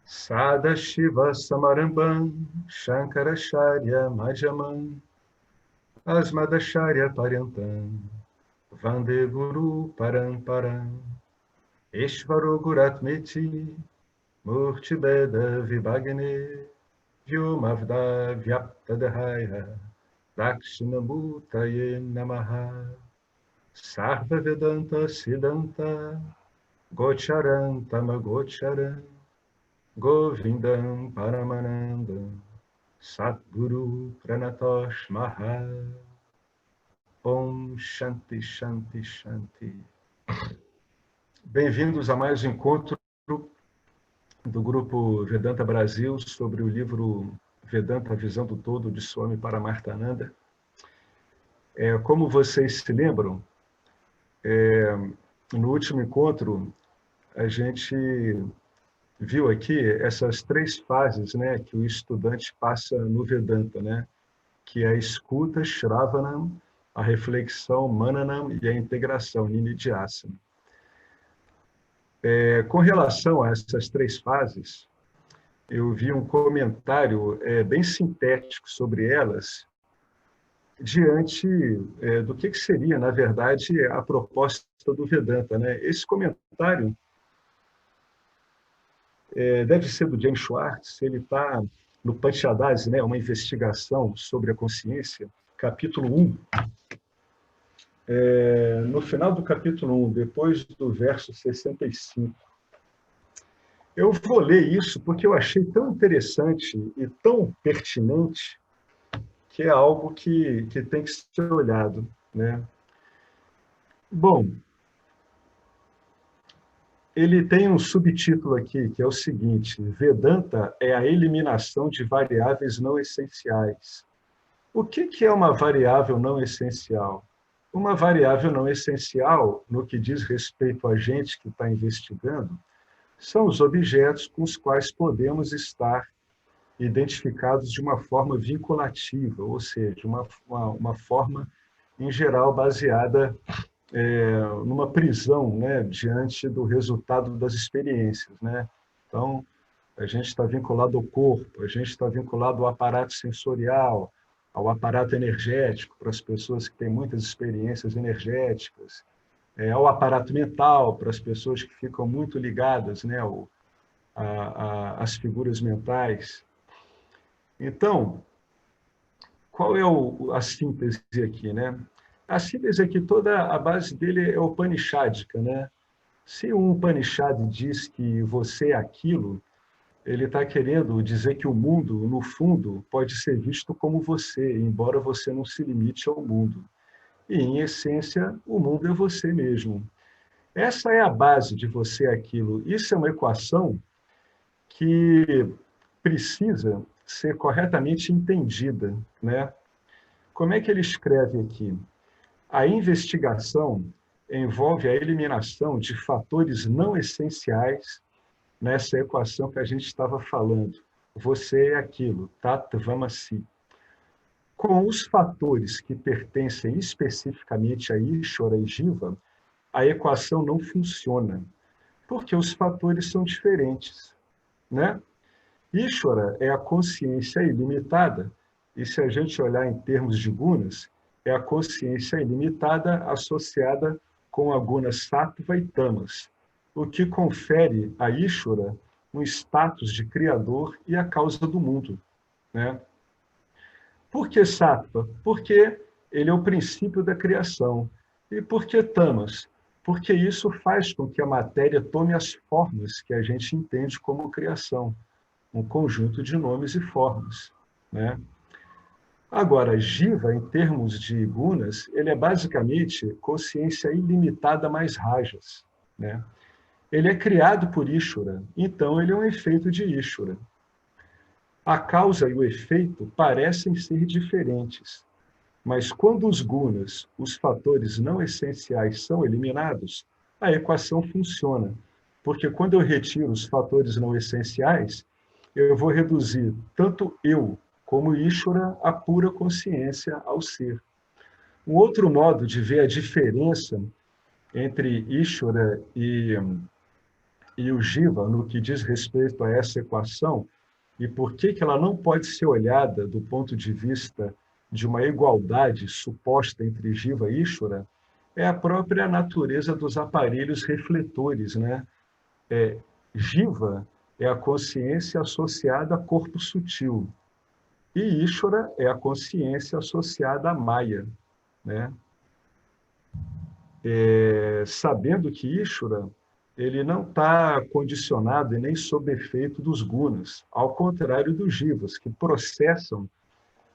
Sadashiva Samarambam, Shankaracharya Madhyamam, Asmadacharya Paryantam, Vande Guru Paramparam, Ishvaro Guratmeti, Murtibeda Vibhagne, Vyomavda Vyaptadahaya, Dakshinamutaye Namaha, Sarva Vedanta Siddhanta, Gocharan Tamagocharan, Govindam Paramanandam, Satguru Pranatosh Maha. Om Shanti Shanti Shanti. Bem-vindos a mais um encontro do Grupo Vedanta Brasil sobre o livro Vedanta, a Visão do Todo, de Swami Paramarthananda. Como vocês se lembram, no último encontro a gente viu aqui essas três fases, né, que o estudante passa no Vedanta, né, que é a escuta, Shravanam, a reflexão, Mananam, e a integração, Nididhyasana. Com relação a essas três fases, eu vi um comentário bem sintético sobre elas, diante do que seria, na verdade, a proposta do Vedanta, né? Esse comentário deve ser do James Schwartz, ele está no Panchadasi, né, uma investigação sobre a consciência, capítulo 1. No final do capítulo 1, depois do verso 65. Eu vou ler isso porque eu achei tão interessante e tão pertinente que é algo que tem que ser olhado, né? Bom, ele tem um subtítulo aqui, que é o seguinte: Vedanta é a eliminação de variáveis não essenciais. O que é uma variável não essencial? Uma variável não essencial, no que diz respeito a gente que está investigando, são os objetos com os quais podemos estar identificados de uma forma vinculativa, ou seja, uma forma, em geral, baseada numa prisão, né, diante do resultado das experiências, né? Então, a gente está vinculado ao corpo, a gente está vinculado ao aparato sensorial, ao aparato energético, para as pessoas que têm muitas experiências energéticas, ao aparato mental, para as pessoas que ficam muito ligadas, né, às figuras mentais. Então, qual é a síntese aqui, né? A síntese aqui, toda a base dele é upanishádica, né? Se um Upanishad diz que você é aquilo, ele está querendo dizer que o mundo, no fundo, pode ser visto como você, embora você não se limite ao mundo. E, em essência, o mundo é você mesmo. Essa é a base de você é aquilo. Isso é uma equação que precisa ser corretamente entendida, né? Como é que ele escreve aqui? A investigação envolve a eliminação de fatores não essenciais nessa equação que a gente estava falando. Você é aquilo, Tattvamasi. Com os fatores que pertencem especificamente a Ishvara e Jiva, a equação não funciona, porque os fatores são diferentes, né? Ishvara é a consciência ilimitada, e se a gente olhar em termos de gunas, é a consciência ilimitada associada com a guna sattva e tamas, o que confere a Ishvara um status de criador e a causa do mundo, né? Por que sattva? Porque ele é o princípio da criação. E por que tamas? Porque isso faz com que a matéria tome as formas que a gente entende como criação, um conjunto de nomes e formas, né? Agora, Jiva, em termos de gunas, ele é basicamente consciência ilimitada mais rajas, né? Ele é criado por Ishvara, então ele é um efeito de Ishvara. A causa e o efeito parecem ser diferentes, mas quando os gunas, os fatores não essenciais, são eliminados, a equação funciona, porque quando eu retiro os fatores não essenciais, eu vou reduzir tanto eu como Ishvara a pura consciência ao ser. Um outro modo de ver a diferença entre Ishvara e e o Jiva, no que diz respeito a essa equação, e por que que ela não pode ser olhada do ponto de vista de uma igualdade suposta entre Jiva e Ishvara, é a própria natureza dos aparelhos refletores, né? Jiva é a consciência associada a corpo sutil, e Ishvara é a consciência associada à Maya, né? Sabendo que Ishvara ele não está condicionado e nem sob efeito dos gunas, ao contrário dos jivas, que processam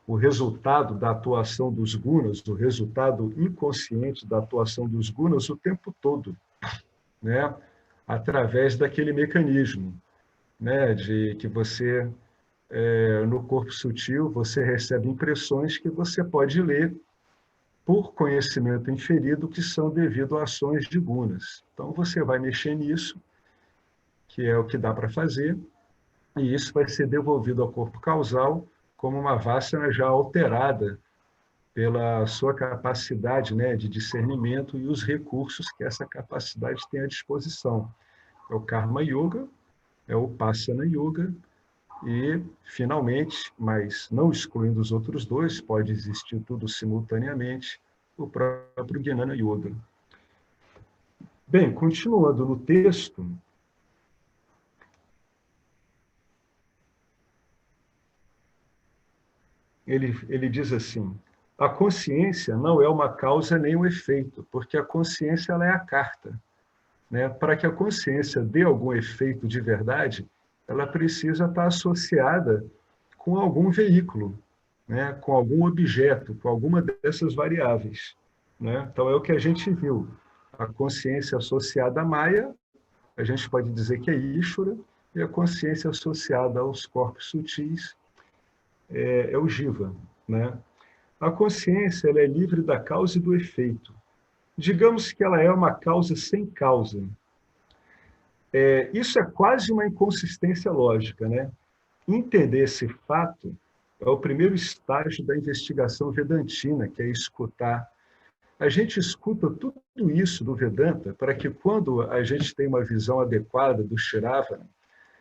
o resultado da atuação dos gunas, o resultado inconsciente da atuação dos gunas o tempo todo, né? Através daquele mecanismo, né? De que você, no corpo sutil, você recebe impressões que você pode ler por conhecimento inferido que são devido a ações de gunas. Então, você vai mexer nisso, que é o que dá para fazer, e isso vai ser devolvido ao corpo causal como uma vássana já alterada pela sua capacidade, né, de discernimento e os recursos que essa capacidade tem à disposição. É o Karma Yoga, é o Upasana Yoga e, finalmente, mas não excluindo os outros dois, pode existir tudo simultaneamente, o próprio Jnana Yoga. Bem, continuando no texto, ele diz assim: a consciência não é uma causa nem um efeito, porque a consciência ela é a carta, né? Para que a consciência dê algum efeito de verdade, ela precisa estar associada com algum veículo, né? Com algum objeto, com alguma dessas variáveis, né? Então é o que a gente viu. A consciência associada à Maya, a gente pode dizer que é Ishvara, e a consciência associada aos corpos sutis é o Jiva, né? A consciência ela é livre da causa e do efeito. Digamos que ela é uma causa sem causa. Isso é quase uma inconsistência lógica, né? Entender esse fato é o primeiro estágio da investigação vedantina, que é escutar. A gente escuta tudo isso do Vedanta para que, quando a gente tem uma visão adequada do Shiravana,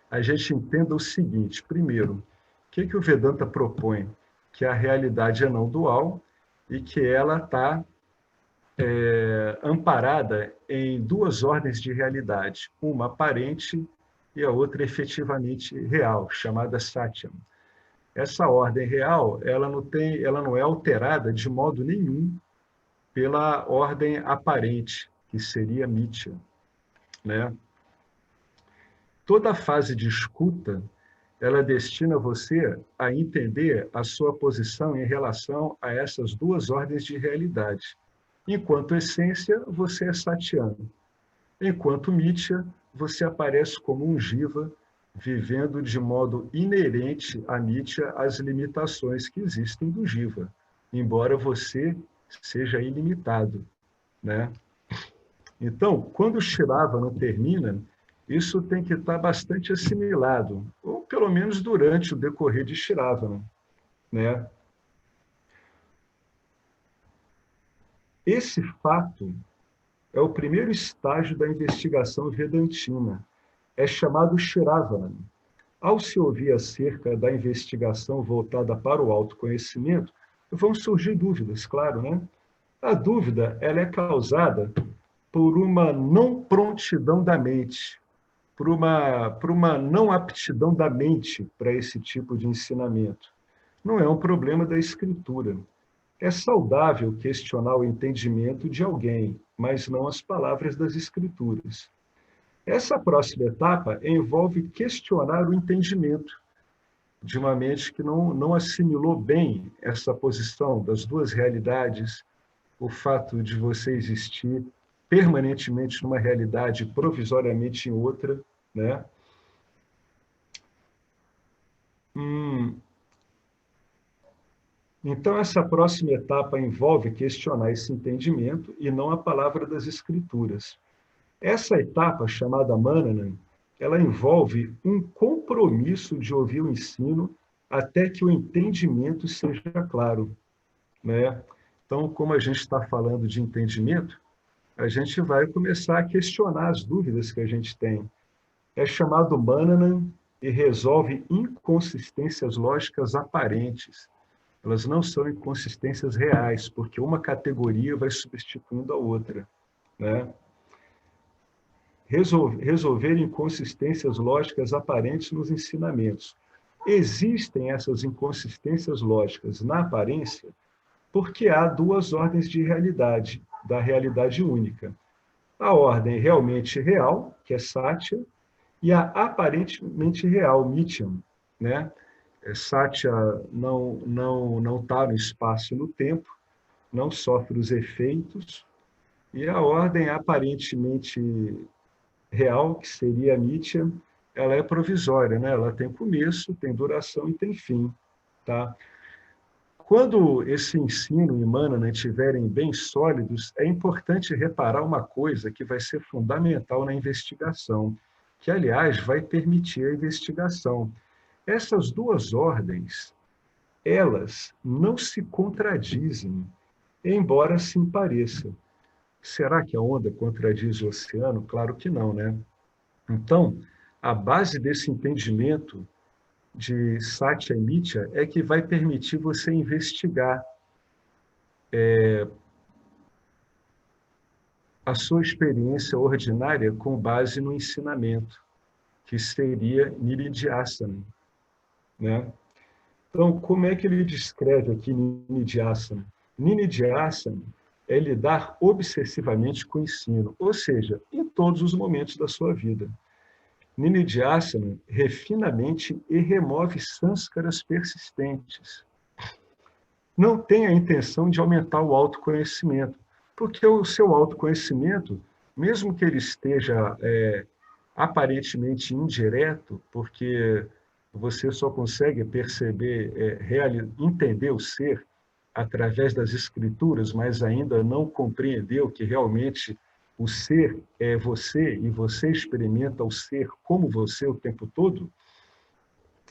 a gente entenda o seguinte: primeiro, o que o Vedanta propõe? Que a realidade é não dual e que ela está amparada em duas ordens de realidade, uma aparente e a outra efetivamente real, chamada Satyam. Essa ordem real, ela não é alterada de modo nenhum pela ordem aparente, que seria Mithya, né? Toda fase de escuta, ela destina você a entender a sua posição em relação a essas duas ordens de realidade. Enquanto essência, você é Satyana. Enquanto Mithya, você aparece como um Jiva, vivendo de modo inerente a Mithya as limitações que existem do Jiva, embora você seja ilimitado, né? Então, quando o Shiravana termina, isso tem que estar bastante assimilado, ou pelo menos durante o decorrer de Shiravana, né? Esse fato é o primeiro estágio da investigação vedantina. É chamado Shiravana. Ao se ouvir acerca da investigação voltada para o autoconhecimento, vão surgir dúvidas, claro, né? A dúvida ela é causada por uma não prontidão da mente, por uma não aptidão da mente para esse tipo de ensinamento. Não é um problema da escritura. É saudável questionar o entendimento de alguém, mas não as palavras das escrituras. Essa próxima etapa envolve questionar o entendimento de uma mente que não assimilou bem essa posição das duas realidades, o fato de você existir permanentemente numa realidade, provisoriamente em outra, né? Então, essa próxima etapa envolve questionar esse entendimento e não a palavra das escrituras. Essa etapa, chamada Manana, ela envolve um compromisso de ouvir o ensino até que o entendimento seja claro, né? Então, como a gente está falando de entendimento, a gente vai começar a questionar as dúvidas que a gente tem. é chamado Manana e resolve inconsistências lógicas aparentes. Elas não são inconsistências reais, porque uma categoria vai substituindo a outra, né? Resolver inconsistências lógicas aparentes nos ensinamentos. Existem essas inconsistências lógicas na aparência porque há duas ordens de realidade, da realidade única. A ordem realmente real, que é Satya, e a aparentemente real, Mithya, né? Satya não está no espaço e no tempo, não sofre os efeitos, e a ordem aparentemente real, que seria a Mithya, ela é provisória, né? Ela tem começo, tem duração e tem fim, tá? Quando esse ensino e Manana estiverem bem sólidos, é importante reparar uma coisa que vai ser fundamental na investigação, que, aliás, vai permitir a investigação. Essas duas ordens, elas não se contradizem, embora assim pareça. Será que a onda contradiz o oceano? Claro que não, né? Então, a base desse entendimento de Satya e Mithya é que vai permitir você investigar a sua experiência ordinária com base no ensinamento, que seria Nididhyasana, né? Então, como é que ele descreve aqui Nididhyasana? Nididhyasana é lidar obsessivamente com o ensino, ou seja, em todos os momentos da sua vida. Nididhyasana refina a mente e remove sânskaras persistentes. Não tem a intenção de aumentar o autoconhecimento, porque o seu autoconhecimento, mesmo que ele esteja aparentemente indireto, porque você só consegue perceber, entender o ser através das escrituras, mas ainda não compreendeu que realmente o ser é você e você experimenta o ser como você o tempo todo,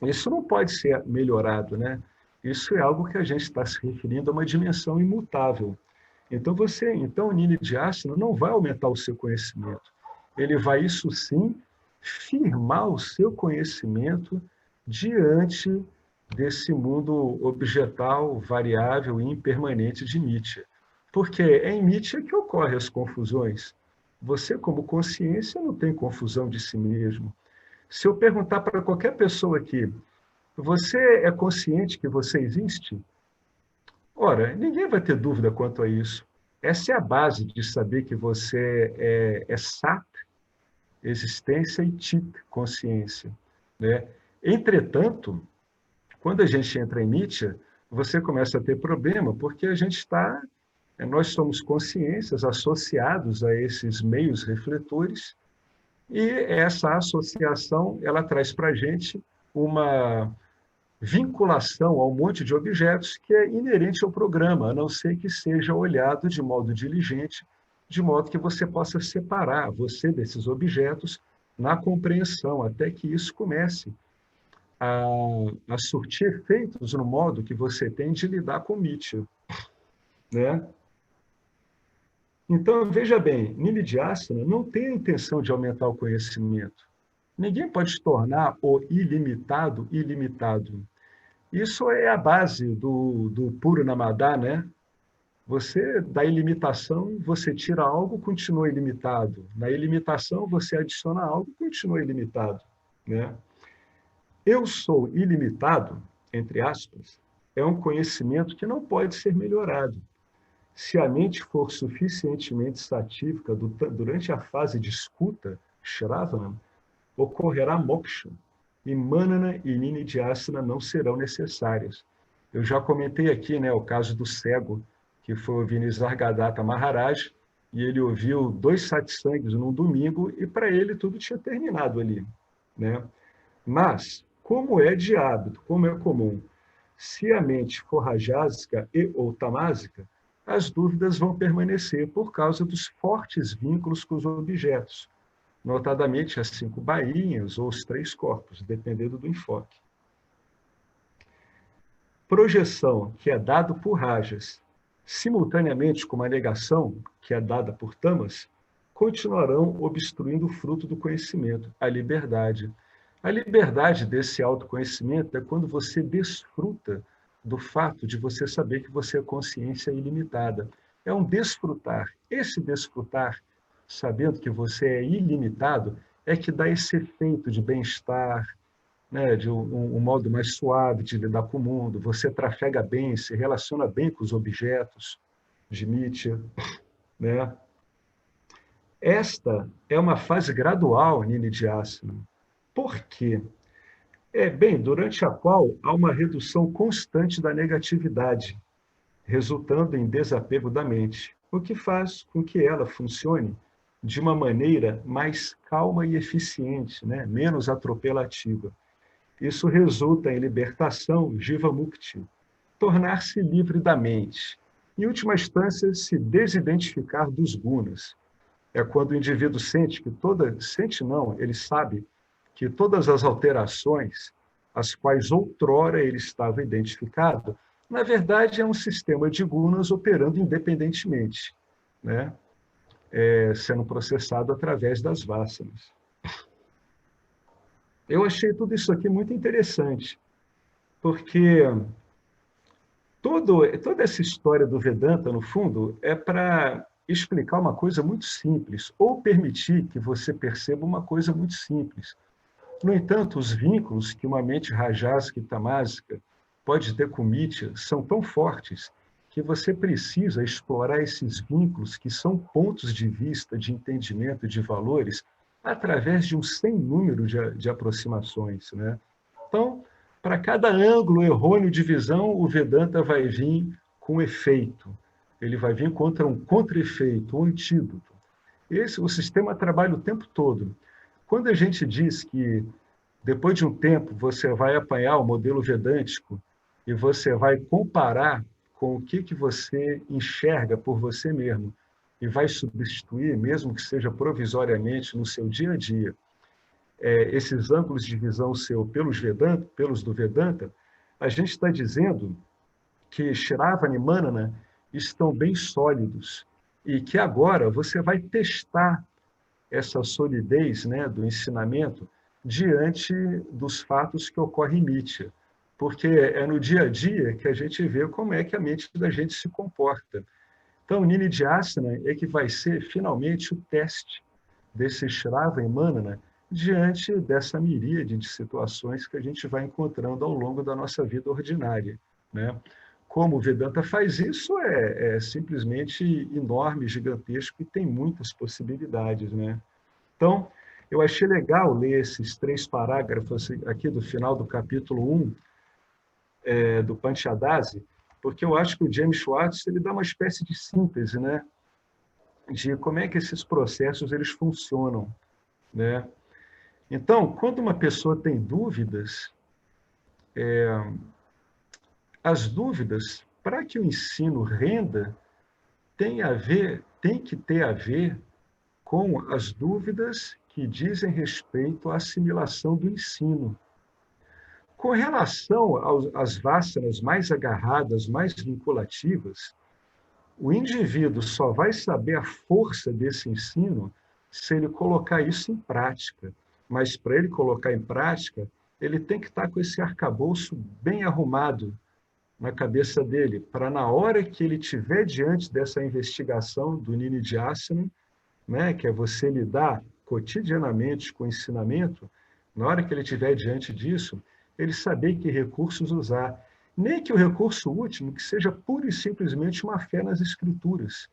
isso não pode ser melhorado, né? Isso é algo que a gente está se referindo a uma dimensão imutável. Então o Nididhyasana não vai aumentar o seu conhecimento. Ele vai, isso sim, firmar o seu conhecimento diante desse mundo objetal, variável e impermanente de Nietzsche. Porque é em Nietzsche que ocorrem as confusões. Você, como consciência, não tem confusão de si mesmo. Se eu perguntar para qualquer pessoa aqui, você é consciente que você existe? Ora, ninguém vai ter dúvida quanto a isso. Essa é a base de saber que você é sat, existência, e chit, consciência, né? Entretanto, quando a gente entra em Nietzsche, você começa a ter problema, porque nós somos consciências associados a esses meios refletores, e essa associação, ela traz para a gente uma vinculação a um monte de objetos que é inerente ao programa, a não ser que seja olhado de modo diligente, de modo que você possa separar você desses objetos na compreensão, até que isso comece a, a surtir efeitos no modo que você tem de lidar com Nietzsche, né? Então, veja bem, Nididhyasana não tem a intenção de aumentar o conhecimento. Ninguém pode tornar o ilimitado ilimitado. Isso é a base do puro namadá, né? Você, da ilimitação, você tira algo, continua ilimitado. Na ilimitação, você adiciona algo, continua ilimitado, né? Eu sou ilimitado, entre aspas, é um conhecimento que não pode ser melhorado. Se a mente for suficientemente satívica durante a fase de escuta, Shravana, ocorrerá moksha, e Manana e Nididhyasana não serão necessárias. Eu já comentei aqui, né, o caso do cego, que foi ouvir Nisargadatta Maharaj, e ele ouviu 2 satsangs num domingo, e para ele tudo tinha terminado ali, né? Mas, como é de hábito, como é comum, se a mente for rajásica e ou tamásica, as dúvidas vão permanecer por causa dos fortes vínculos com os objetos, notadamente as 5 bainhas ou os 3 corpos, dependendo do enfoque. Projeção, que é dado por rajas, simultaneamente com uma negação, que é dada por tamas, continuarão obstruindo o fruto do conhecimento, a liberdade. A liberdade desse autoconhecimento é quando você desfruta do fato de você saber que você é consciência ilimitada. É um desfrutar. Esse desfrutar, sabendo que você é ilimitado, é que dá esse efeito de bem-estar, né, de um modo mais suave de lidar com o mundo. Você trafega bem, se relaciona bem com os objetos de Nietzsche, né? Esta é uma fase gradual, Nini de Asana. Por quê? Bem, durante a qual há uma redução constante da negatividade, resultando em desapego da mente, o que faz com que ela funcione de uma maneira mais calma e eficiente, né? Menos atropelativa. Isso resulta em libertação, Jiva Mukti, tornar-se livre da mente. Em última instância, se desidentificar dos gunas. É quando o indivíduo sente que sente não, ele sabe que todas as alterações às quais outrora ele estava identificado, na verdade é um sistema de gunas operando independentemente, né? Sendo processado através das vasanas. Eu achei tudo isso aqui muito interessante, porque toda essa história do Vedanta, no fundo, é para explicar uma coisa muito simples, ou permitir que você perceba uma coisa muito simples. No entanto, os vínculos que uma mente rajásica e tamásica pode ter com Mithya são tão fortes que você precisa explorar esses vínculos, que são pontos de vista, de entendimento, de valores, através de um sem número de aproximações, né? Então, para cada ângulo errôneo de visão, o Vedanta vai vir com efeito. Ele vai vir contra um contra-efeito, um antídoto. O sistema trabalha o tempo todo. Quando a gente diz que, depois de um tempo, você vai apanhar o modelo vedântico e você vai comparar com o que você enxerga por você mesmo e vai substituir, mesmo que seja provisoriamente no seu dia a dia, esses ângulos de visão seu pelos do Vedanta, a gente está dizendo que Shravana e Manana estão bem sólidos e que agora você vai testar essa solidez, né, do ensinamento diante dos fatos que ocorrem em Mithya, porque é no dia a dia que a gente vê como é que a mente da gente se comporta. Então, Nini Dhyasana é que vai ser finalmente o teste desse Shrava e Manana diante dessa miríade de situações que a gente vai encontrando ao longo da nossa vida ordinária, né? Como o Vedanta faz isso é simplesmente enorme, gigantesco e tem muitas possibilidades, né? Então, eu achei legal ler esses 3 parágrafos aqui do final do capítulo 1 do Panchadasi, porque eu acho que o James Schwartz ele dá uma espécie de síntese, né, de como é que esses processos eles funcionam, né? Então, quando uma pessoa tem dúvidas, as dúvidas, para que o ensino renda, tem que ter a ver com as dúvidas que dizem respeito à assimilação do ensino. Com relação às vasanas mais agarradas, mais vinculativas, o indivíduo só vai saber a força desse ensino se ele colocar isso em prática. Mas para ele colocar em prática, ele tem que estar com esse arcabouço bem arrumado na cabeça dele, para na hora que ele estiver diante dessa investigação do Nini Dhyasana, né, que é você lidar cotidianamente com o ensinamento, na hora que ele estiver diante disso, ele saber que recursos usar. Nem que o recurso último que seja pura e simplesmente uma fé nas escrituras,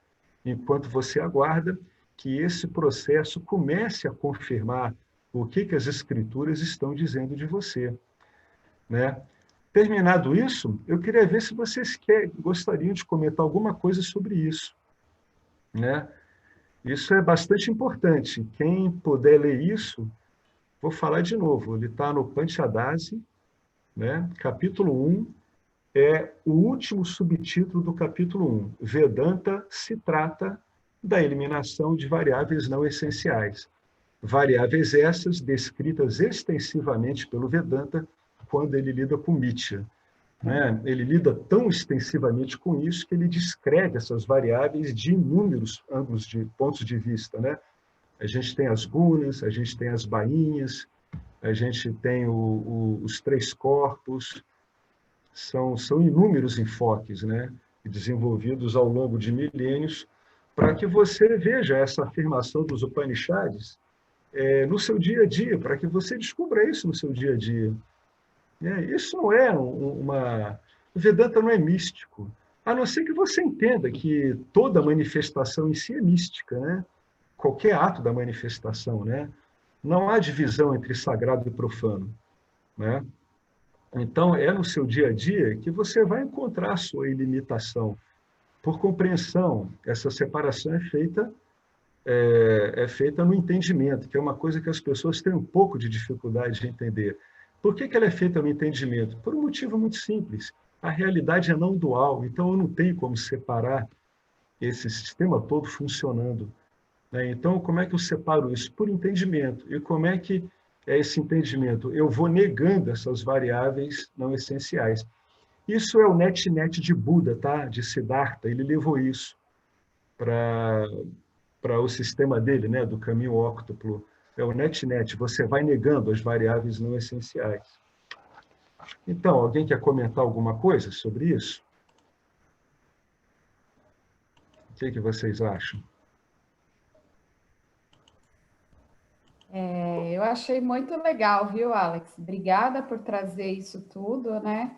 enquanto você aguarda que esse processo comece a confirmar o que as escrituras estão dizendo de você, né? Terminado isso, eu queria ver se vocês gostariam de comentar alguma coisa sobre isso, né? Isso é bastante importante. Quem puder ler isso, vou falar de novo, ele está no Panchadasi, né? Capítulo 1, é o último subtítulo do capítulo 1. Vedanta se trata da eliminação de variáveis não essenciais. Variáveis essas descritas extensivamente pelo Vedanta quando ele lida com Mithya, né? Ele lida tão extensivamente com isso que ele descreve essas variáveis de inúmeros ângulos de pontos de vista, né? A gente tem as gunas, a gente tem as bainhas, a gente tem os três corpos, são inúmeros enfoques, né, desenvolvidos ao longo de milênios, para que você veja essa afirmação dos Upanishads no seu dia a dia, para que você descubra isso no seu dia a dia. Isso não é uma... O Vedanta não é místico, a não ser que você entenda que toda manifestação em si é mística, né? Qualquer ato da manifestação, né? Não há divisão entre sagrado e profano, né? Então, é no seu dia a dia que você vai encontrar a sua ilimitação. Por compreensão, essa separação é feita no entendimento, que é uma coisa que as pessoas têm um pouco de dificuldade de entender. Por que ela é feita no entendimento? Por um motivo muito simples. A realidade é não dual, então eu não tenho como separar esse sistema todo funcionando, né? Então, como é que eu separo isso? Por entendimento. E como é que é esse entendimento? Eu vou negando essas variáveis não essenciais. Isso é o net-net de Buda, tá? De Siddhartha. Ele levou isso para o sistema dele, né? Do caminho óctuplo. É o net-net. Você vai negando as variáveis não essenciais. Então, alguém quer comentar alguma coisa sobre isso? O que vocês acham? Eu achei muito legal, viu, Alex? Obrigada por trazer isso tudo, né?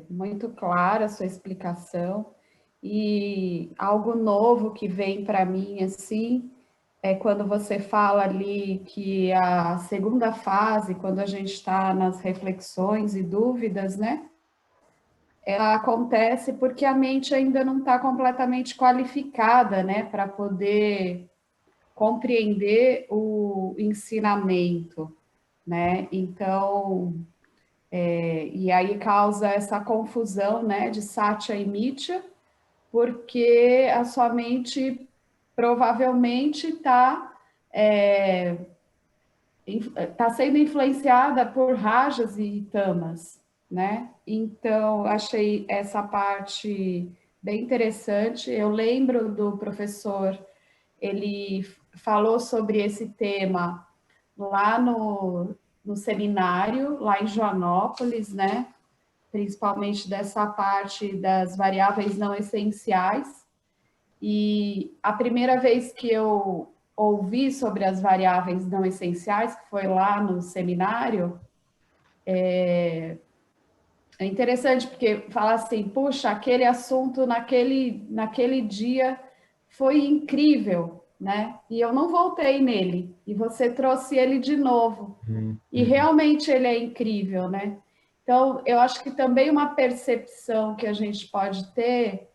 Muito clara a sua explicação. E algo novo que vem para mim, assim, é quando você fala ali que a segunda fase, quando a gente está nas reflexões e dúvidas, né? Ela acontece porque a mente ainda não está completamente qualificada, né? Para poder compreender o ensinamento, né? Então, e aí causa essa confusão, né, de Satya e Mithya, porque a sua mente provavelmente tá sendo influenciada por rajas e tamas, né? Então, achei essa parte bem interessante. Eu lembro do professor, ele falou sobre esse tema lá no seminário, lá em Joanópolis, né? Principalmente dessa parte das variáveis não essenciais. E a primeira vez que eu ouvi sobre as variáveis não essenciais, que foi lá no seminário, é interessante porque fala assim, puxa, aquele assunto naquele dia foi incrível, né? E eu não voltei nele, e você trouxe ele de novo. E realmente ele é incrível, né? Então, eu acho que também uma percepção que a gente pode ter,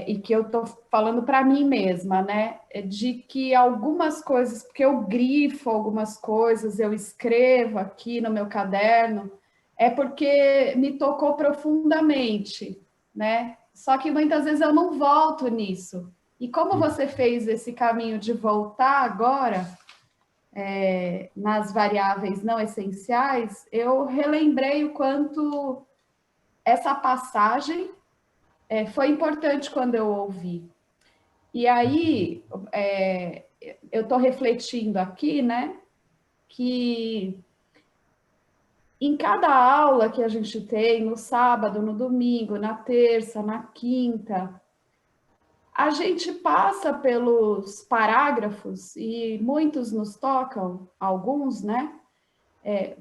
e que eu estou falando para mim mesma, né? É de que algumas coisas, porque eu grifo algumas coisas, eu escrevo aqui no meu caderno, é porque me tocou profundamente, né? Só que muitas vezes eu não volto nisso. E como você fez esse caminho de voltar agora, nas variáveis não essenciais, eu relembrei o quanto essa passagem foi importante quando eu ouvi. E aí, eu estou refletindo aqui, né, que em cada aula que a gente tem, no sábado, no domingo, na terça, na quinta, a gente passa pelos parágrafos e muitos nos tocam, alguns, né?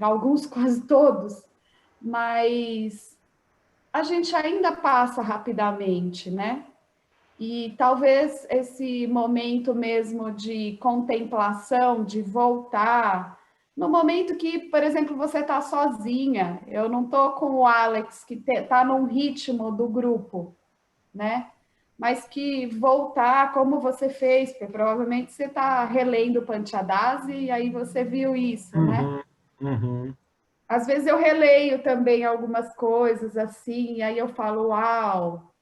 Alguns quase todos, mas a gente ainda passa rapidamente, né? E talvez esse momento mesmo de contemplação, de voltar, no momento que, por exemplo, você está sozinha, eu não estou com o Alex, que está num ritmo do grupo, né? Mas que voltar como você fez, porque provavelmente você está relendo o Panchadasi e aí você viu isso, né? Uhum, uhum. Às vezes eu releio também algumas coisas assim, e aí eu falo, uau,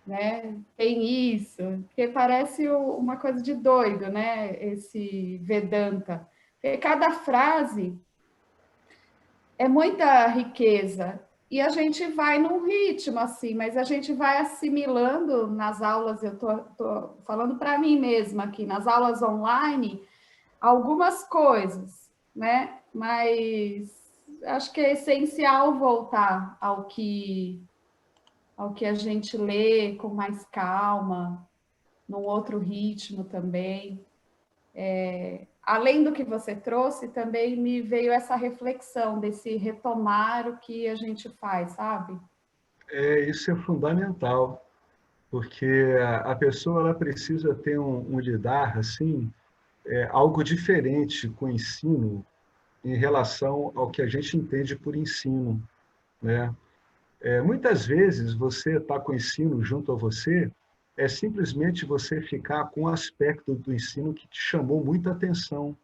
né? Tem isso, porque parece uma coisa de doido, né? Esse Vedanta. Porque cada frase é muita riqueza. E a gente vai num ritmo, assim, mas a gente vai assimilando nas aulas, eu tô falando para mim mesma aqui, nas aulas online, algumas coisas, né? Mas acho que é essencial voltar ao que a gente lê com mais calma, num outro ritmo também. Além do que você trouxe, também me veio essa reflexão desse retomar o que a gente faz, sabe? Isso é fundamental, porque a pessoa ela precisa ter um lidar assim, algo diferente com o ensino em relação ao que a gente entende por ensino, né? Muitas vezes você está com o ensino junto a você, é simplesmente você ficar com um aspecto do ensino que te chamou muita atenção.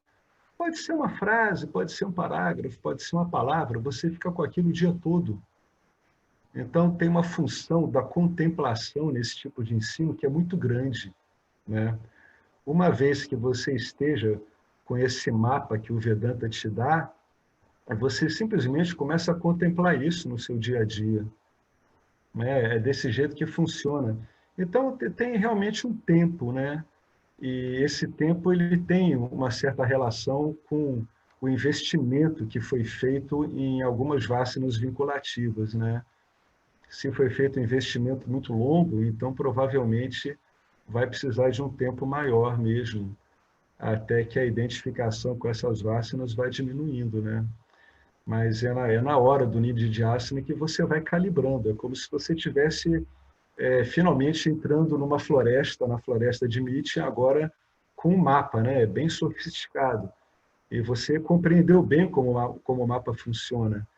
Pode ser uma frase, pode ser um parágrafo, pode ser uma palavra, você fica com aquilo o dia todo. Então, tem uma função da contemplação nesse tipo de ensino que é muito grande, né? Uma vez que você esteja com esse mapa que o Vedanta te dá, você simplesmente começa a contemplar isso no seu dia a dia, né? É desse jeito que funciona. Então, tem realmente um tempo, né? E esse tempo ele tem uma certa relação com o investimento que foi feito em algumas vacinas vinculativas, né? Se foi feito um investimento muito longo, então provavelmente vai precisar de um tempo maior mesmo, até que a identificação com essas vacinas vai diminuindo, né? Mas é na hora do Nididhyasana que você vai calibrando, é como se você tivesse finalmente entrando numa floresta, na floresta de Mitya, agora com um mapa, né? Bem sofisticado. E você compreendeu bem como o mapa funciona.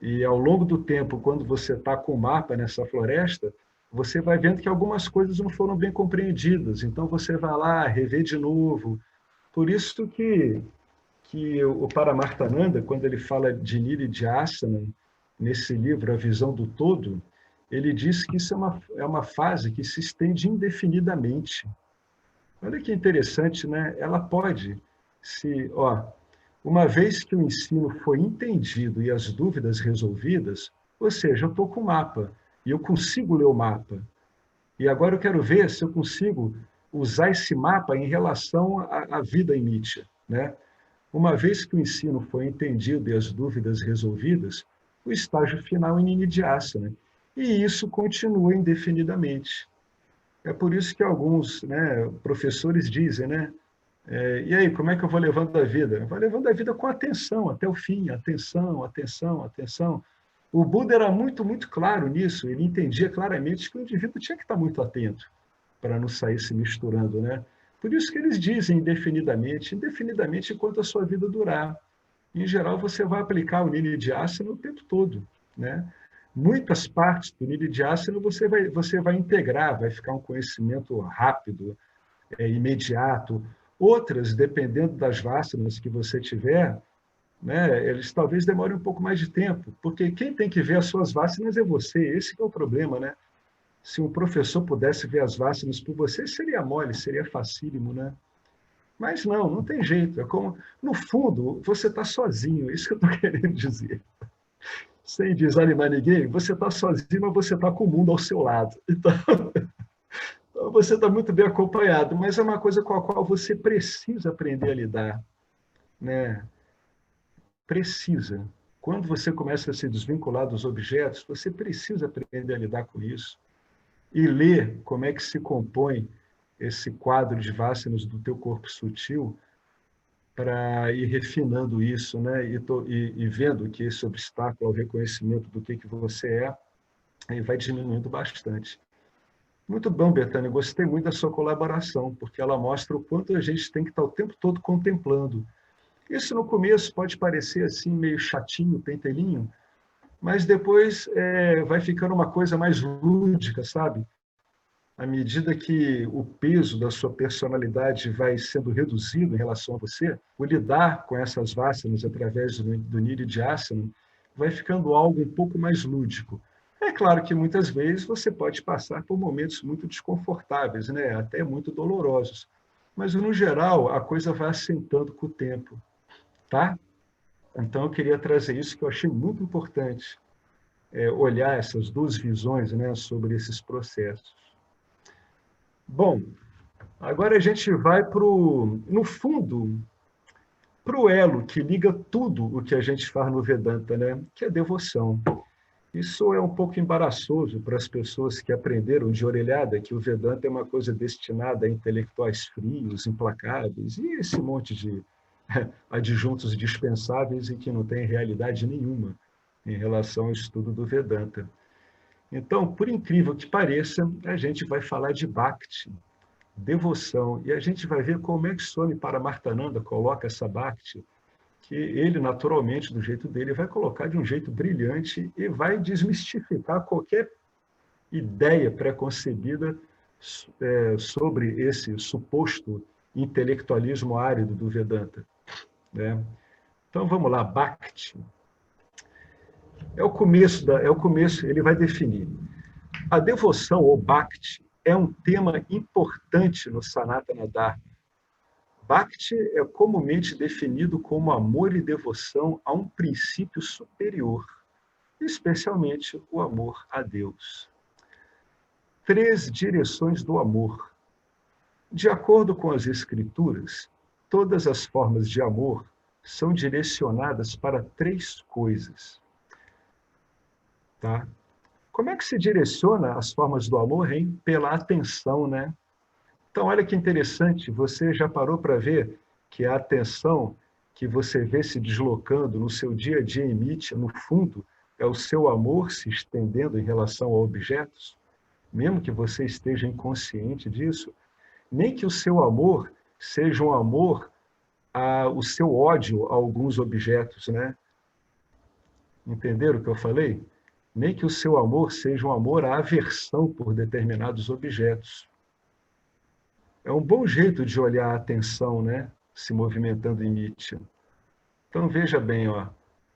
E ao longo do tempo, quando você está com o mapa nessa floresta, você vai vendo que algumas coisas não foram bem compreendidas. Então você vai lá, rever de novo. Por isso que o Paramarthananda, quando ele fala de Nididhyasana, nesse livro A Visão do Todo, ele diz que isso é uma fase que se estende indefinidamente. Olha que interessante, né? Ela pode uma vez que o ensino foi entendido e as dúvidas resolvidas, ou seja, eu estou com o mapa e eu consigo ler o mapa. E agora eu quero ver se eu consigo usar esse mapa em relação à vida em Nietzsche, né? Uma vez que o ensino foi entendido e as dúvidas resolvidas, o estágio final é Nididhyasana. E isso continua indefinidamente. É por isso que alguns, né, professores dizem, né? E aí, como é que eu vou levando a vida? Vai levando a vida com atenção, até o fim, atenção, atenção, atenção. O Buda era muito, muito claro nisso, ele entendia claramente que o indivíduo tinha que estar muito atento para não sair se misturando, né? Por isso que eles dizem indefinidamente, indefinidamente enquanto a sua vida durar. Em geral, você vai aplicar o Nididhyasana o tempo todo, né? Muitas partes do Nididhyasana você vai integrar, vai ficar um conhecimento rápido, imediato. Outras, dependendo das vacinas que você tiver, né, eles talvez demorem um pouco mais de tempo, porque quem tem que ver as suas vacinas é você, esse que é o problema, né? Se um professor pudesse ver as vacinas por você, seria mole, seria facílimo, né? Mas não tem jeito. É como, no fundo, você está sozinho, é isso que eu estou querendo dizer. Sem desanimar ninguém, você está sozinho, mas você está com o mundo ao seu lado. Então, você está muito bem acompanhado, mas é uma coisa com a qual você precisa aprender a lidar, né? Precisa. Quando você começa a se desvincular dos objetos, você precisa aprender a lidar com isso e ler como é que se compõe esse quadro de vacinas do teu corpo sutil para ir refinando isso, né? E vendo que esse obstáculo ao reconhecimento do que você é, vai diminuindo bastante. Muito bom, Betânia. Gostei muito da sua colaboração, porque ela mostra o quanto a gente tem que estar o tempo todo contemplando. Isso no começo pode parecer assim meio chatinho, pentelinho, mas depois vai ficando uma coisa mais lúdica, sabe? À medida que o peso da sua personalidade vai sendo reduzido em relação a você, o lidar com essas vasanas através do Nididhyasana vai ficando algo um pouco mais lúdico. É claro que muitas vezes você pode passar por momentos muito desconfortáveis, né? Até muito dolorosos. Mas, no geral, a coisa vai assentando com o tempo, tá? Então, eu queria trazer isso que eu achei muito importante. olhar essas duas visões, né, sobre esses processos. Bom, agora a gente vai no fundo, para o elo que liga tudo o que a gente faz no Vedanta, né, que é a devoção. Isso é um pouco embaraçoso para as pessoas que aprenderam de orelhada que o Vedanta é uma coisa destinada a intelectuais frios, implacáveis, e esse monte de adjuntos dispensáveis e que não tem realidade nenhuma em relação ao estudo do Vedanta. Então, por incrível que pareça, a gente vai falar de Bhakti, devoção, e a gente vai ver como é que Swami Paramarthananda coloca essa Bhakti, que ele, naturalmente, do jeito dele, vai colocar de um jeito brilhante e vai desmistificar qualquer ideia preconcebida sobre esse suposto intelectualismo árido do Vedanta, né? Então, vamos lá, Bhakti. É o começo, ele vai definir. A devoção, ou Bhakti, é um tema importante no Sanatana Dharma. Bhakti é comumente definido como amor e devoção a um princípio superior, especialmente o amor a Deus. 3 direções do amor. De acordo com as Escrituras, todas as formas de amor são direcionadas para 3 coisas. Tá? Como é que se direciona as formas do amor, hein? Pela atenção, né? Então, olha que interessante, você já parou para ver que a atenção que você vê se deslocando no seu dia a dia em Mítia, no fundo, é o seu amor se estendendo em relação a objetos? Mesmo que você esteja inconsciente disso, nem que o seu amor seja um amor o seu ódio a alguns objetos, né? Entenderam o que eu falei? Nem que o seu amor seja um amor à aversão por determinados objetos. É um bom jeito de olhar a atenção, né? Se movimentando em Nitya. Então, veja bem, ó,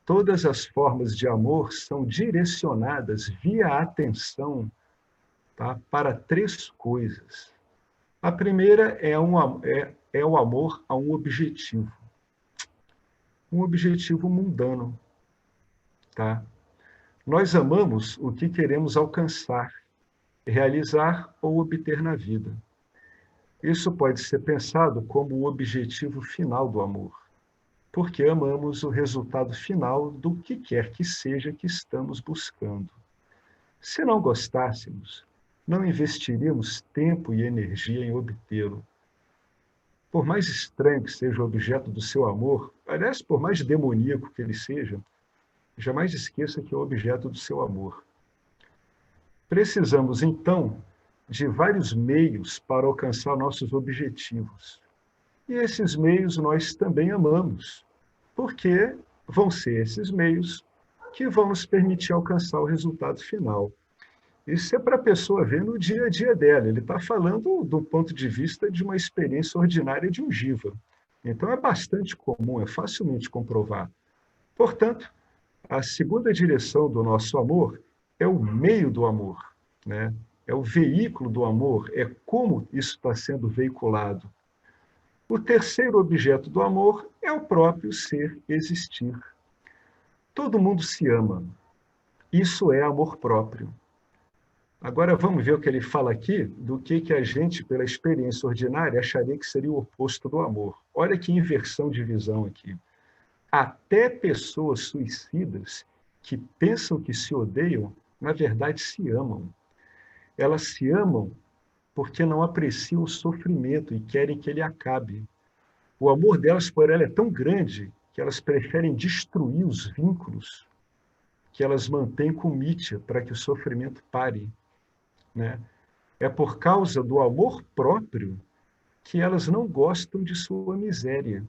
todas as formas de amor são direcionadas via atenção, tá, para 3 coisas. A primeira é o amor a um objetivo mundano. Tá? Nós amamos o que queremos alcançar, realizar ou obter na vida. Isso pode ser pensado como o objetivo final do amor, porque amamos o resultado final do que quer que seja que estamos buscando. Se não gostássemos, não investiríamos tempo e energia em obtê-lo. Por mais estranho que seja o objeto do seu amor, aliás, por mais demoníaco que ele seja, jamais esqueça que é o objeto do seu amor. Precisamos, então, de vários meios para alcançar nossos objetivos. E esses meios nós também amamos, porque vão ser esses meios que vão nos permitir alcançar o resultado final. Isso é para a pessoa ver no dia a dia dela. Ele está falando do ponto de vista de uma experiência ordinária de um jiva. Então é bastante comum, é facilmente comprovar. Portanto, a segunda direção do nosso amor é o meio do amor, né? É o veículo do amor, é como isso está sendo veiculado. O terceiro objeto do amor é o próprio ser existir. Todo mundo se ama. Isso é amor próprio. Agora vamos ver o que ele fala aqui do que a gente, pela experiência ordinária, acharia que seria o oposto do amor. Olha que inversão de visão aqui. Até pessoas suicidas que pensam que se odeiam, na verdade se amam. Elas se amam porque não apreciam o sofrimento e querem que ele acabe. O amor delas por ela é tão grande que elas preferem destruir os vínculos que elas mantêm com Mithya para que o sofrimento pare, né? É por causa do amor próprio que elas não gostam de sua miséria.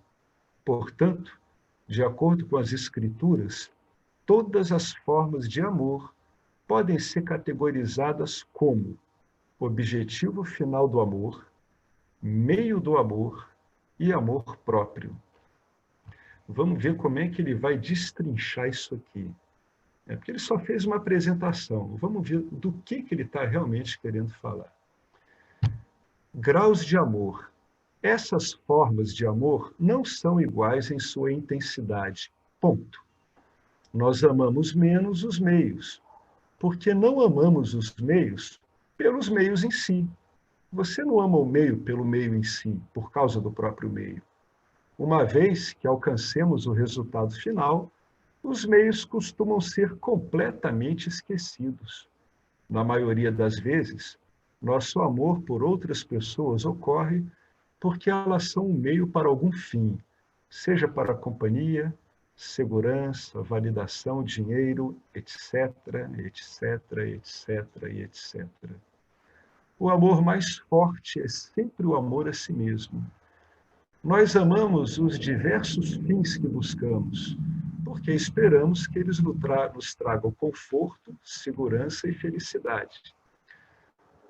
Portanto, de acordo com as Escrituras, todas as formas de amor podem ser categorizadas como objetivo final do amor, meio do amor e amor próprio. Vamos ver como é que ele vai destrinchar isso aqui. É porque ele só fez uma apresentação. Vamos ver do que ele está realmente querendo falar. Graus de amor. Essas formas de amor não são iguais em sua intensidade. Ponto. Nós amamos menos os meios, porque não amamos os meios pelos meios em si. Você não ama o meio pelo meio em si, por causa do próprio meio. Uma vez que alcancemos o resultado final, os meios costumam ser completamente esquecidos. Na maioria das vezes, nosso amor por outras pessoas ocorre porque elas são um meio para algum fim, seja para a companhia, segurança, validação, dinheiro, etc, etc, etc e etc. O amor mais forte é sempre o amor a si mesmo. Nós amamos os diversos fins que buscamos, porque esperamos que eles nos tragam conforto, segurança e felicidade.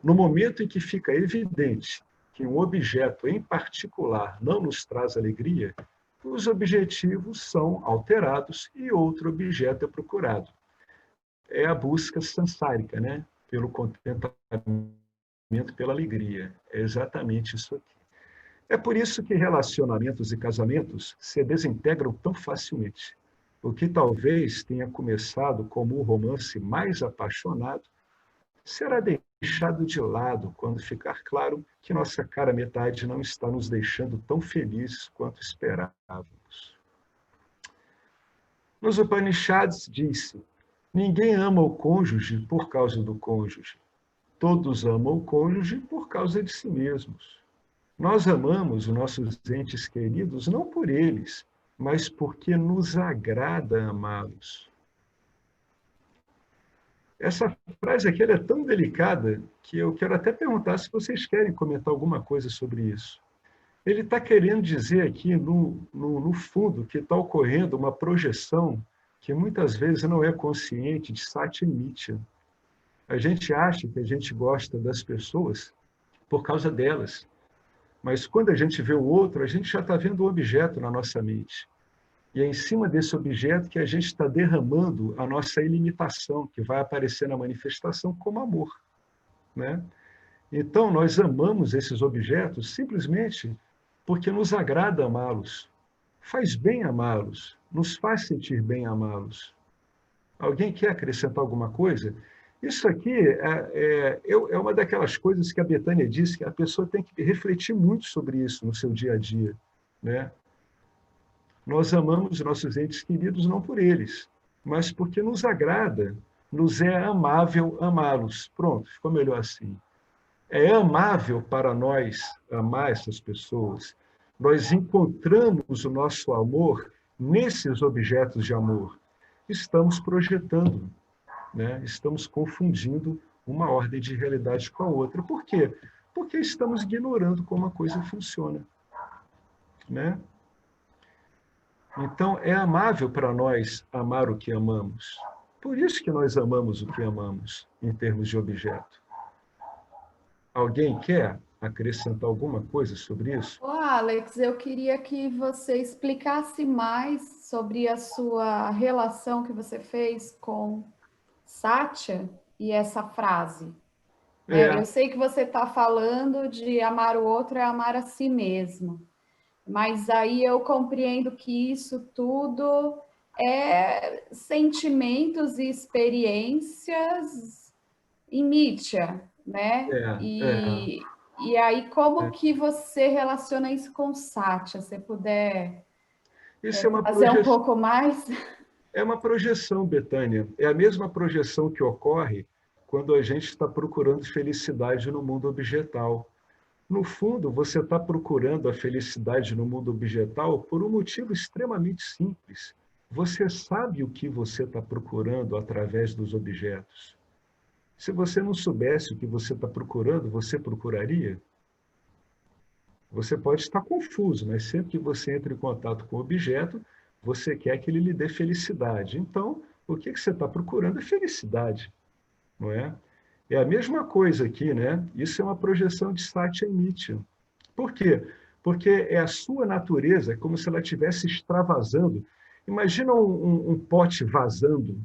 No momento em que fica evidente que um objeto em particular não nos traz alegria, os objetivos são alterados e outro objeto é procurado. É a busca sansárica, né? Pelo contentamento, pela alegria. É exatamente isso aqui. É por isso que relacionamentos e casamentos se desintegram tão facilmente. O que talvez tenha começado como o romance mais apaixonado será deixado de lado quando ficar claro que nossa cara metade não está nos deixando tão felizes quanto esperávamos. Nos Upanishads disse: ninguém ama o cônjuge por causa do cônjuge. Todos amam o cônjuge por causa de si mesmos. Nós amamos os nossos entes queridos não por eles, mas porque nos agrada amá-los. Essa frase aqui é tão delicada que eu quero até perguntar se vocês querem comentar alguma coisa sobre isso. Ele está querendo dizer aqui, no fundo, que está ocorrendo uma projeção que muitas vezes não é consciente de Satya e Mithya. A gente acha que a gente gosta das pessoas por causa delas, mas quando a gente vê o outro, a gente já está vendo o objeto na nossa mente. E é em cima desse objeto que a gente está derramando a nossa ilimitação, que vai aparecer na manifestação como amor, né? Então, nós amamos esses objetos simplesmente porque nos agrada amá-los. Faz bem amá-los, nos faz sentir bem amá-los. Alguém quer acrescentar alguma coisa? Isso aqui é uma daquelas coisas que a Betânia disse que a pessoa tem que refletir muito sobre isso no seu dia a dia, né? Nós amamos nossos entes queridos não por eles, mas porque nos agrada, nos é amável amá-los. Pronto, ficou melhor assim. É amável para nós amar essas pessoas. Nós encontramos o nosso amor nesses objetos de amor. Estamos projetando, né? Estamos confundindo uma ordem de realidade com a outra. Por quê? Porque estamos ignorando como a coisa funciona, né? Então, é amável para nós amar o que amamos. Por isso que nós amamos o que amamos, em termos de objeto. Alguém quer acrescentar alguma coisa sobre isso? Ô, Alex, eu queria que você explicasse mais sobre a sua relação que você fez com Satya e essa frase. Né? Eu É, sei que você está falando de amar o outro é amar a si mesmo, mas aí eu compreendo que isso tudo é sentimentos e experiências em Nietzsche, né? é, é, E aí, como é. que você relaciona isso com Sátia? Se puder Isso fazer um pouco mais? é uma projeção, Betânia. É a mesma projeção que ocorre quando a gente está procurando felicidade no mundo objetal. No fundo, você está procurando a felicidade no mundo objetal por um motivo extremamente simples. Você sabe o que você está procurando através dos objetos. Se você não soubesse o que você está procurando, você procuraria? Você pode estar confuso, mas sempre que você entra em contato com o objeto, você quer que ele lhe dê felicidade. Então, o que você está procurando é felicidade, não é? É a mesma coisa aqui, né? Isso é uma projeção de Satya e Mithya. Por quê? Porque é a sua natureza, é como se ela estivesse extravasando. Imagina um pote vazando,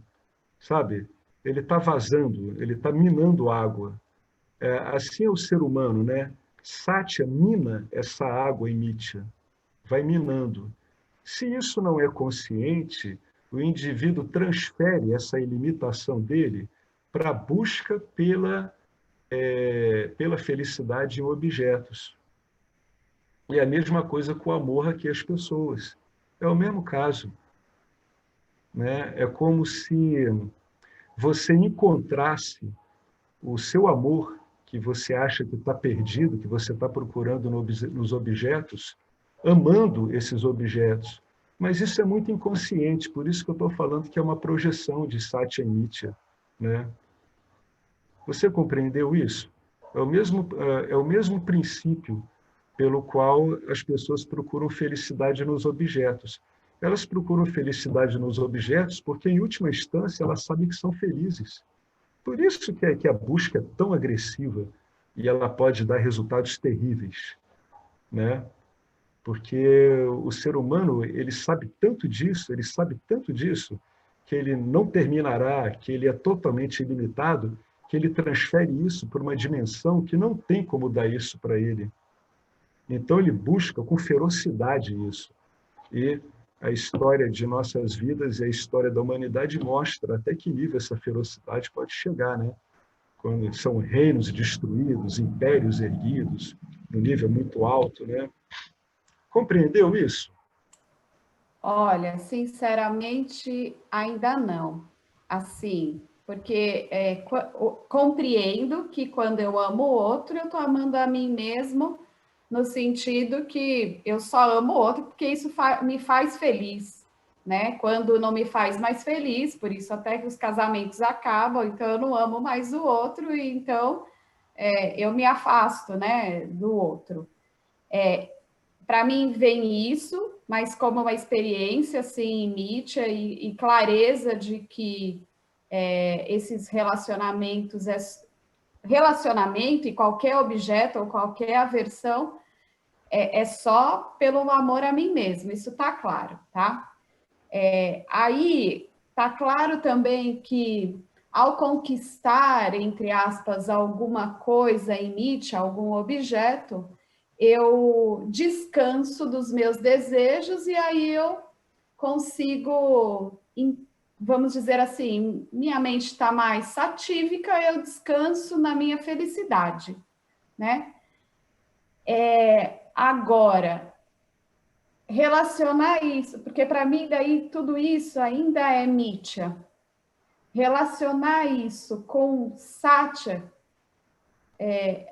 sabe? Ele está vazando, ele está minando água. Assim é o ser humano, né? Satya mina essa água em Mithya, vai minando. Se isso não é consciente, o indivíduo transfere essa ilimitação dele para a busca pela felicidade em objetos. E a mesma coisa com o amor aqui às pessoas. É o mesmo caso, né? É como se você encontrasse o seu amor, que você acha que está perdido, que você está procurando nos objetos, amando esses objetos. Mas isso é muito inconsciente, por isso que eu estou falando que é uma projeção de Satya Nitya, né? Você compreendeu isso? É o mesmo princípio pelo qual as pessoas procuram felicidade nos objetos. Elas procuram felicidade nos objetos porque, em última instância, elas sabem que são felizes. Por isso que a busca é tão agressiva e ela pode dar resultados terríveis, né? Porque o ser humano, ele sabe tanto disso, que ele não terminará, que ele é totalmente ilimitado, que ele transfere isso para uma dimensão que não tem como dar isso para ele. Então ele busca com ferocidade isso. E a história de nossas vidas e a história da humanidade mostra até que nível essa ferocidade pode chegar, né? Quando são reinos destruídos, impérios erguidos, no nível muito alto, né? Compreendeu isso? Olha, sinceramente, ainda não. Assim, porque compreendo que quando eu amo o outro, eu estou amando a mim mesmo, no sentido que eu só amo o outro porque isso me faz feliz, né? Quando não me faz mais feliz, por isso até que os casamentos acabam, então eu não amo mais o outro, e então eu me afasto, né, do outro. Para mim vem isso, mas como uma experiência assim, nítida e clareza de que esses relacionamentos, relacionamento e qualquer objeto ou qualquer aversão é só pelo amor a mim mesmo, isso está claro, tá? Aí está claro também que ao conquistar, entre aspas, alguma coisa em Nietzsche, algum objeto, eu descanso dos meus desejos e aí eu consigo, vamos dizer assim, minha mente está mais satívica, eu descanso na minha felicidade, né? Agora, relacionar isso, porque para mim daí tudo isso ainda é Nietzsche. Relacionar isso com Satya,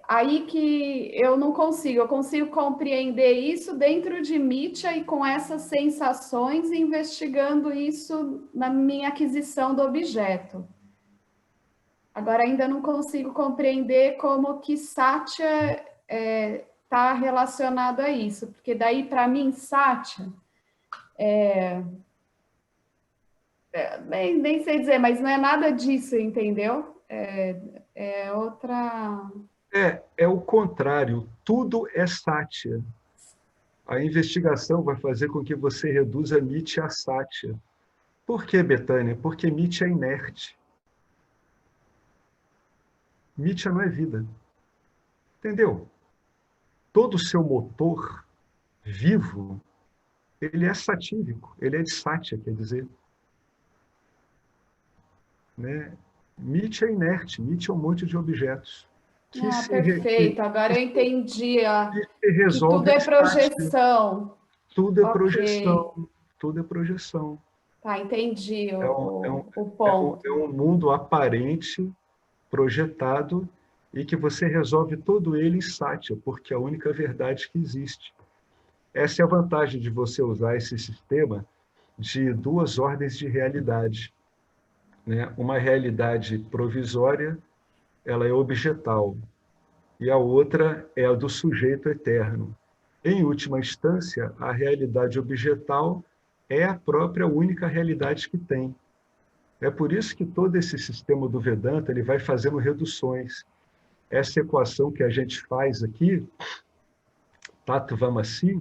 aí que eu não consigo, eu consigo compreender isso dentro de Nietzsche e com essas sensações, investigando isso na minha aquisição do objeto. Agora ainda não consigo compreender como que Satya está relacionado a isso, porque daí para mim Satya nem sei dizer, mas não é nada disso, entendeu? É outra. É o contrário. Tudo é Satya. A investigação vai fazer com que você reduza Nietzsche a Satya. Por que, Betânia? Porque Nietzsche é inerte. Nietzsche não é vida. Entendeu? Todo o seu motor vivo, ele é satírico, ele é de Satya, quer dizer. Né? Nietzsche é inerte, Nietzsche é um monte de objetos que Ah, se, perfeito. Agora eu entendi se que tudo resolve é em Satya. projeção. Tudo é Ok. projeção, tudo é projeção. Tá, entendi É um, é um, o é ponto. um mundo aparente, projetado, e que você resolve todo ele em Satya, porque é a única verdade que existe. Essa é a vantagem de você usar esse sistema de duas ordens de realidade. Né? Uma realidade provisória, ela é objetal, e a outra é a do sujeito eterno. Em última instância, a realidade objetal é a própria única realidade que tem. É por isso que todo esse sistema do Vedanta ele vai fazendo reduções. Essa equação que a gente faz aqui, Tattvamasi,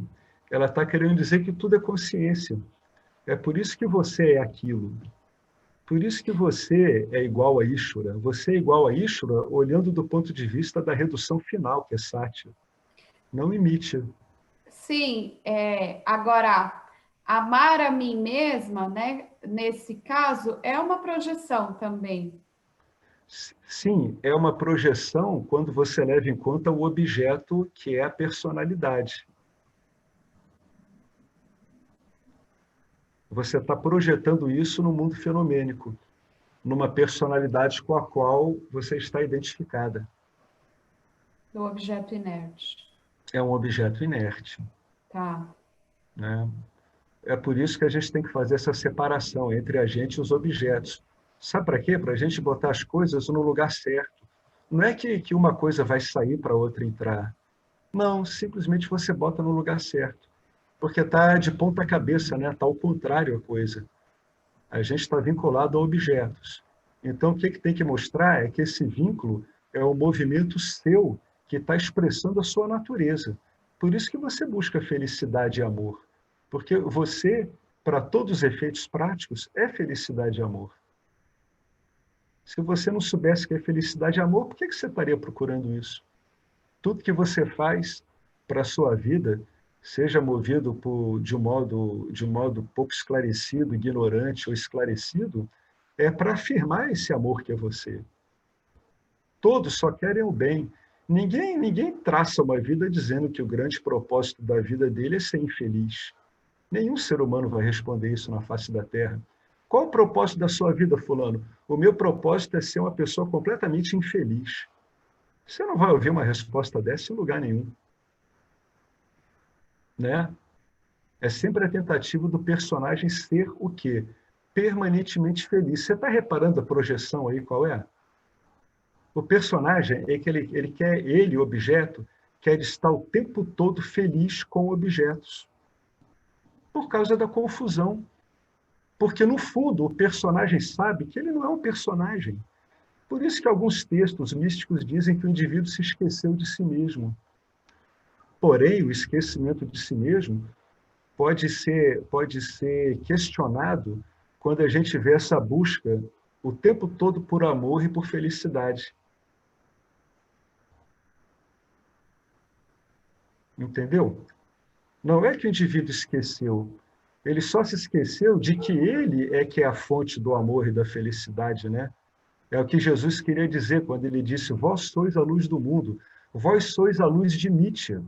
ela está querendo dizer que tudo é consciência. É por isso que você é aquilo. Por isso que você é igual a Ishvara. Você é igual a Ishvara olhando do ponto de vista da redução final, que é Satya. Não imite. Sim, agora, amar a mim mesma, né, nesse caso, é uma projeção também. Sim, é uma projeção quando você leva em conta o objeto que é a personalidade. Você está projetando isso no mundo fenomênico, numa personalidade com a qual você está identificada. Do objeto inerte. É um objeto inerte. Tá. Né? É por isso que a gente tem que fazer essa separação entre a gente e os objetos. Sabe para quê? Para a gente botar as coisas no lugar certo. Não é que uma coisa vai sair para a outra entrar. Não, simplesmente você bota no lugar certo. Porque está de ponta cabeça, né? Está ao contrário a coisa. A gente está vinculado a objetos. Então, o que tem que mostrar é que esse vínculo é o movimento seu que está expressando a sua natureza. Por isso que você busca felicidade e amor. Porque você, para todos os efeitos práticos, é felicidade e amor. Se você não soubesse que é felicidade e amor, por que você estaria procurando isso? Tudo que você faz para a sua vida, seja movido de um modo pouco esclarecido, ignorante ou esclarecido, é para afirmar esse amor que é você. Todos só querem o bem. Ninguém traça uma vida dizendo que o grande propósito da vida dele é ser infeliz. Nenhum ser humano vai responder isso na face da Terra. Qual o propósito da sua vida, fulano? O meu propósito é ser uma pessoa completamente infeliz. Você não vai ouvir uma resposta dessa em lugar nenhum. Né? É sempre a tentativa do personagem ser o quê? Permanentemente feliz. Você está reparando a projeção aí, qual é? O personagem é que ele, o objeto, quer estar o tempo todo feliz com objetos. Por causa da confusão. Porque, no fundo, o personagem sabe que ele não é um personagem. Por isso que alguns textos místicos dizem que o indivíduo se esqueceu de si mesmo. Porém, o esquecimento de si mesmo pode ser questionado quando a gente vê essa busca o tempo todo por amor e por felicidade. Entendeu? Não é que o indivíduo esqueceu, ele só se esqueceu de que ele é que é a fonte do amor e da felicidade, né? É o que Jesus queria dizer quando ele disse: vós sois a luz do mundo, vós sois a luz de Mítia.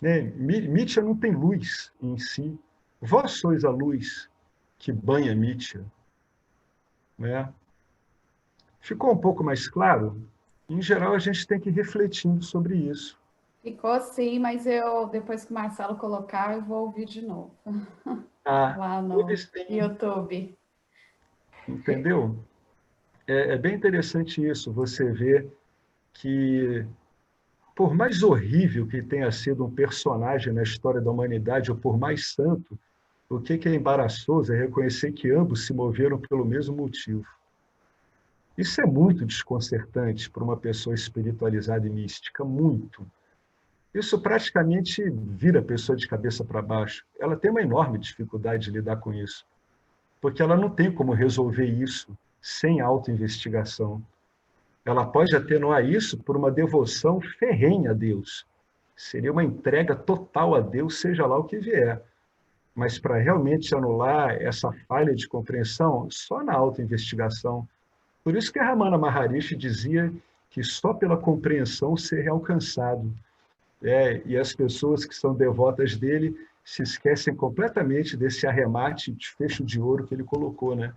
Né? Mítia não tem luz em si, vós sois a luz que banha Mítia. Né? Ficou um pouco mais claro? Em geral, a gente tem que ir refletindo sobre isso. Ficou sim, mas depois que o Marcelo colocar, eu vou ouvir de novo. Lá no Eles têm, YouTube. entendeu? É bem interessante isso, você ver que, por mais horrível que tenha sido um personagem na história da humanidade, ou por mais santo, o que é embaraçoso é reconhecer que ambos se moveram pelo mesmo motivo. Isso é muito desconcertante para uma pessoa espiritualizada e mística, muito. Isso praticamente vira a pessoa de cabeça para baixo. Ela tem uma enorme dificuldade de lidar com isso, porque ela não tem como resolver isso sem autoinvestigação. Ela pode atenuar isso por uma devoção ferrenha a Deus. Seria uma entrega total a Deus, seja lá o que vier. Mas para realmente anular essa falha de compreensão, só na autoinvestigação. Por isso que a Ramana Maharishi dizia que só pela compreensão ser alcançado. E as pessoas que são devotas dele se esquecem completamente desse arremate de fecho de ouro que ele colocou, né?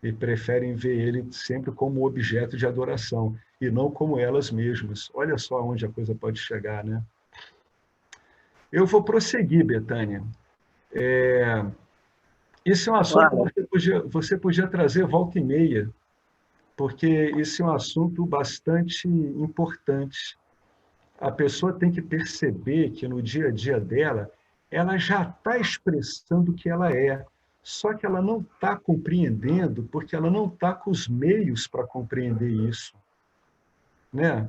E preferem ver ele sempre como objeto de adoração e não como elas mesmas. Olha só onde a coisa pode chegar, né? Eu vou prosseguir, Betânia. Esse é um assunto Claro. que você podia trazer volta e meia, porque esse é um assunto bastante importante. A pessoa tem que perceber que no dia a dia dela, ela já está expressando o que ela é, só que ela não está compreendendo, porque ela não está com os meios para compreender isso. Né?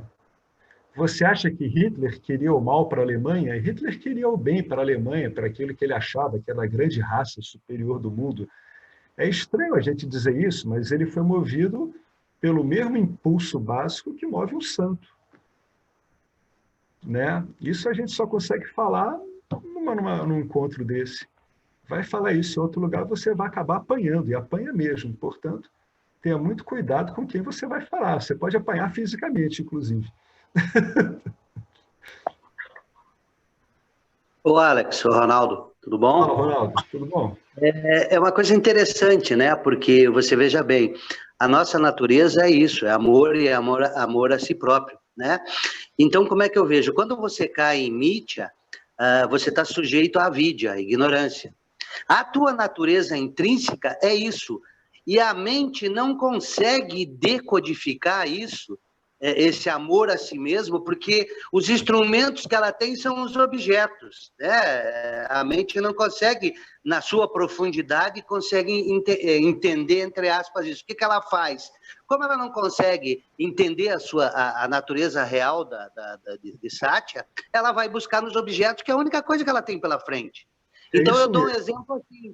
Você acha que Hitler queria o mal para a Alemanha? Hitler queria o bem para a Alemanha, para aquilo que ele achava que era a grande raça superior do mundo. É estranho a gente dizer isso, mas ele foi movido pelo mesmo impulso básico que move um santo. Né? Isso a gente só consegue falar num encontro desse. Vai falar isso em outro lugar, você vai acabar apanhando, e apanha mesmo. Portanto, tenha muito cuidado com quem você vai falar. Você pode apanhar fisicamente, inclusive. Ô Alex, ô Ronaldo, tudo Fala, bom? Ronaldo, tudo bom? É uma coisa interessante, né? Porque você veja bem, a nossa natureza é isso, é amor e amor a si próprio, né? Então, como é que eu vejo? Quando você cai em mítia, você está sujeito à avidia, à ignorância. A tua natureza intrínseca é isso. E a mente não consegue decodificar isso, esse amor a si mesmo, porque os instrumentos que ela tem são os objetos, né? A mente não consegue, na sua profundidade, consegue entender, entre aspas, isso. O que ela faz? Como ela não consegue entender a natureza real de Satya, ela vai buscar nos objetos, que é a única coisa que ela tem pela frente. Então, eu dou um exemplo assim.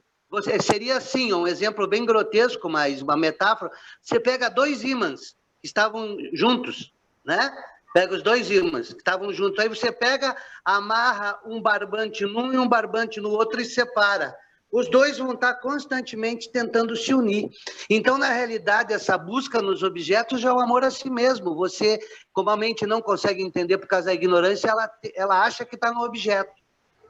Seria assim, um exemplo bem grotesco, mas uma metáfora. Você pega dois ímãs que estavam juntos, né? Pega os dois ímãs que estavam juntos. Aí você pega, amarra um barbante num e um barbante no outro e separa. Os dois vão estar constantemente tentando se unir. Então, na realidade, essa busca nos objetos é o amor a si mesmo. Você, como a mente não consegue entender por causa da ignorância, ela acha que está no objeto.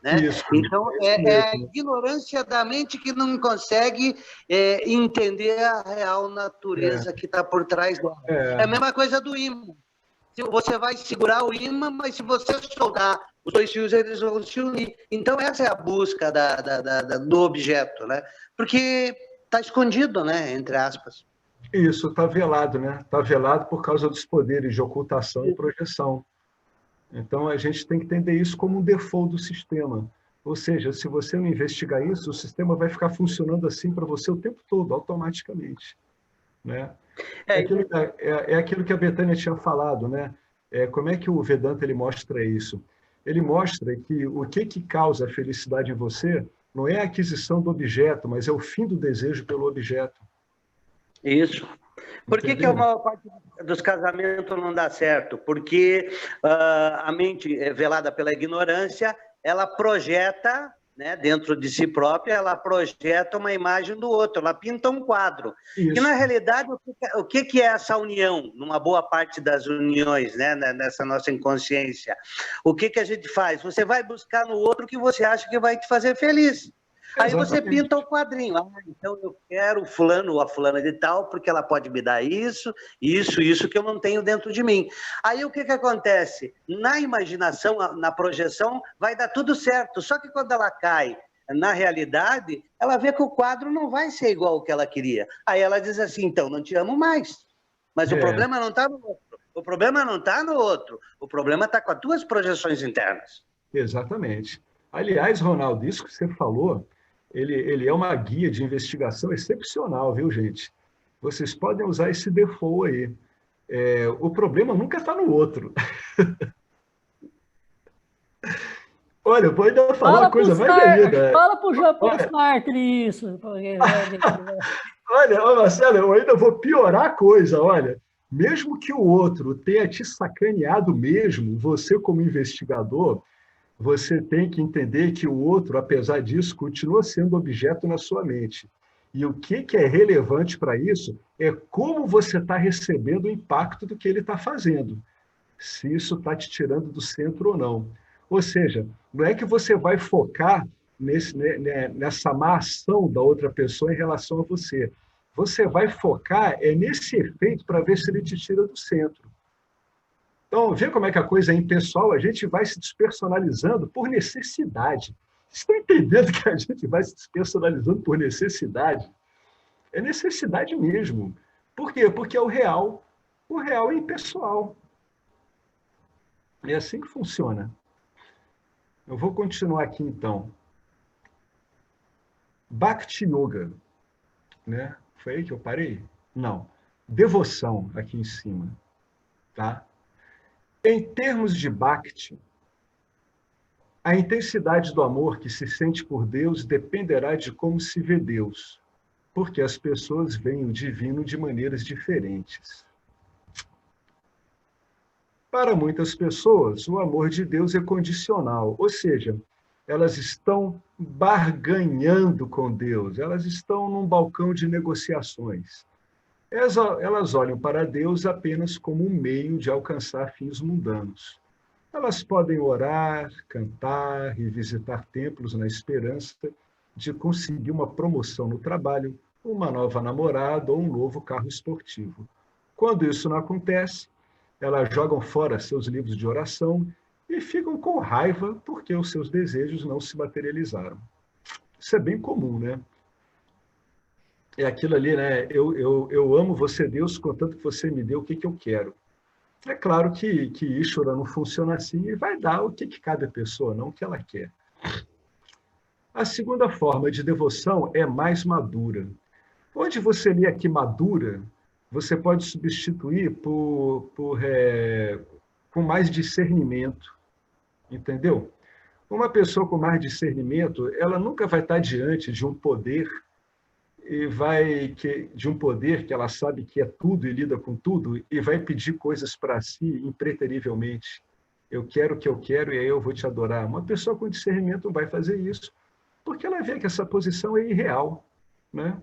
Né? Isso, então, é a ignorância da mente que não consegue entender a real natureza que está por trás dela. É a mesma coisa do ímã. Você vai segurar o ímã, mas se você soltar os dois fios, eles vão se unir. Então, essa é a busca do objeto, né? Porque está escondido, né? Entre aspas. Isso, está velado, né? Está velado por causa dos poderes de ocultação e projeção. Então, a gente tem que entender isso como um default do sistema. Ou seja, se você não investigar isso, o sistema vai ficar funcionando assim para você o tempo todo, automaticamente. Né? É aquilo que a Betânia tinha falado, né? Como é que o Vedanta ele mostra isso? Ele mostra que o que causa a felicidade em você não é a aquisição do objeto, mas é o fim do desejo pelo objeto. Isso. Por que a maior parte dos casamentos não dá certo? Porque a mente, velada pela ignorância, ela projeta, né, dentro de si própria, ela projeta uma imagem do outro, ela pinta um quadro. Isso. E, na realidade, o que é essa união, numa boa parte das uniões, né, nessa nossa inconsciência? O que a gente faz? Você vai buscar no outro o que você acha que vai te fazer feliz. Aí você pinta o quadrinho. Então eu quero fulano ou a fulana de tal, porque ela pode me dar isso que eu não tenho dentro de mim. Aí o que acontece? Na imaginação, na projeção, vai dar tudo certo. Só que quando ela cai na realidade, ela vê que o quadro não vai ser igual ao que ela queria. Aí ela diz assim, então, não te amo mais. Mas o problema não está no outro. O problema não está no outro. O problema está com as tuas projeções internas. Exatamente. Aliás, Ronaldo, isso que você falou, ele é uma guia de investigação excepcional, viu, gente? Vocês podem usar esse default aí. O problema nunca está no outro. Olha, eu vou ainda falar uma coisa mais ainda. Fala para o Jean-Paul Sartre isso. Olha, Marcelo, eu ainda vou piorar a coisa, olha. Mesmo que o outro tenha te sacaneado mesmo, você como investigador, você tem que entender que o outro, apesar disso, continua sendo objeto na sua mente. E o que é relevante para isso é como você está recebendo o impacto do que ele está fazendo. Se isso está te tirando do centro ou não. Ou seja, não é que você vai focar nessa má ação da outra pessoa em relação a você. Você vai focar nesse efeito para ver se ele te tira do centro. Então, vê como é que a coisa é impessoal, a gente vai se despersonalizando por necessidade. Vocês estão entendendo que a gente vai se despersonalizando por necessidade? É necessidade mesmo. Por quê? Porque é o real. O real é impessoal. É assim que funciona. Eu vou continuar aqui, então. Bhakti Yoga. Né? Foi aí que eu parei? Não. Devoção, aqui em cima. Tá? Em termos de Bhakti, a intensidade do amor que se sente por Deus dependerá de como se vê Deus, porque as pessoas veem o divino de maneiras diferentes. Para muitas pessoas, o amor de Deus é condicional, ou seja, elas estão barganhando com Deus, elas estão num balcão de negociações. Elas olham para Deus apenas como um meio de alcançar fins mundanos. Elas podem orar, cantar e visitar templos na esperança de conseguir uma promoção no trabalho, uma nova namorada ou um novo carro esportivo. Quando isso não acontece, elas jogam fora seus livros de oração e ficam com raiva porque os seus desejos não se materializaram. Isso é bem comum, né? É aquilo ali, né? Eu amo você, Deus, contanto que você me dê o que eu quero. É claro que Ishvara não funciona assim e vai dar o que cabe à pessoa, não o que ela quer. A segunda forma de devoção é mais madura. Onde você lê aqui madura, você pode substituir com mais discernimento, entendeu? Uma pessoa com mais discernimento, ela nunca vai estar diante de um poder de um poder que ela sabe que é tudo e lida com tudo e vai pedir coisas para si impreterivelmente. Eu quero o que eu quero e aí eu vou te adorar. Uma pessoa com discernimento não vai fazer isso, porque ela vê que essa posição é irreal, né?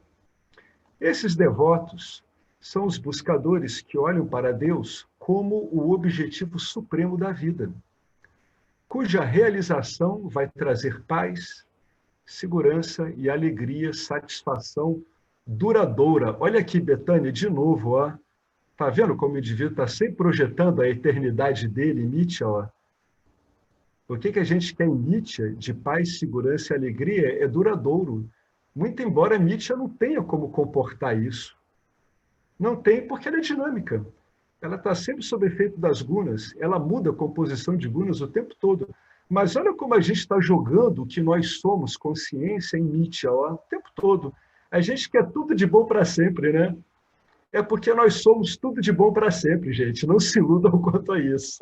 Esses devotos são os buscadores que olham para Deus como o objetivo supremo da vida, cuja realização vai trazer paz, segurança e alegria, satisfação duradoura. Olha aqui, Betânia, de novo, ó. Tá vendo como o indivíduo está sempre projetando a eternidade dele, Nietzsche, ó. O que a gente quer em Nietzsche, de paz, segurança e alegria, é duradouro. Muito embora Nietzsche não tenha como comportar isso. Não tem porque ela é dinâmica. Ela está sempre sob efeito das gunas, ela muda a composição de gunas o tempo todo. Mas olha como a gente está jogando o que nós somos, consciência, em Nietzsche, ó, o tempo todo. A gente quer tudo de bom para sempre, né? É porque nós somos tudo de bom para sempre, gente. Não se iludam quanto a isso.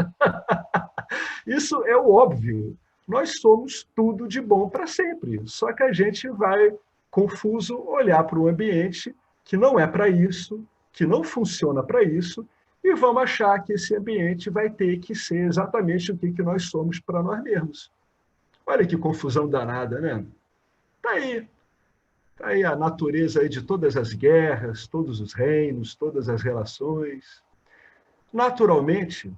Isso é o óbvio. Nós somos tudo de bom para sempre. Só que a gente vai, confuso, olhar para um ambiente que não é para isso, que não funciona para isso, e vamos achar que esse ambiente vai ter que ser exatamente o que nós somos para nós mesmos. Olha que confusão danada, né? Está aí a natureza aí de todas as guerras, todos os reinos, todas as relações. Naturalmente,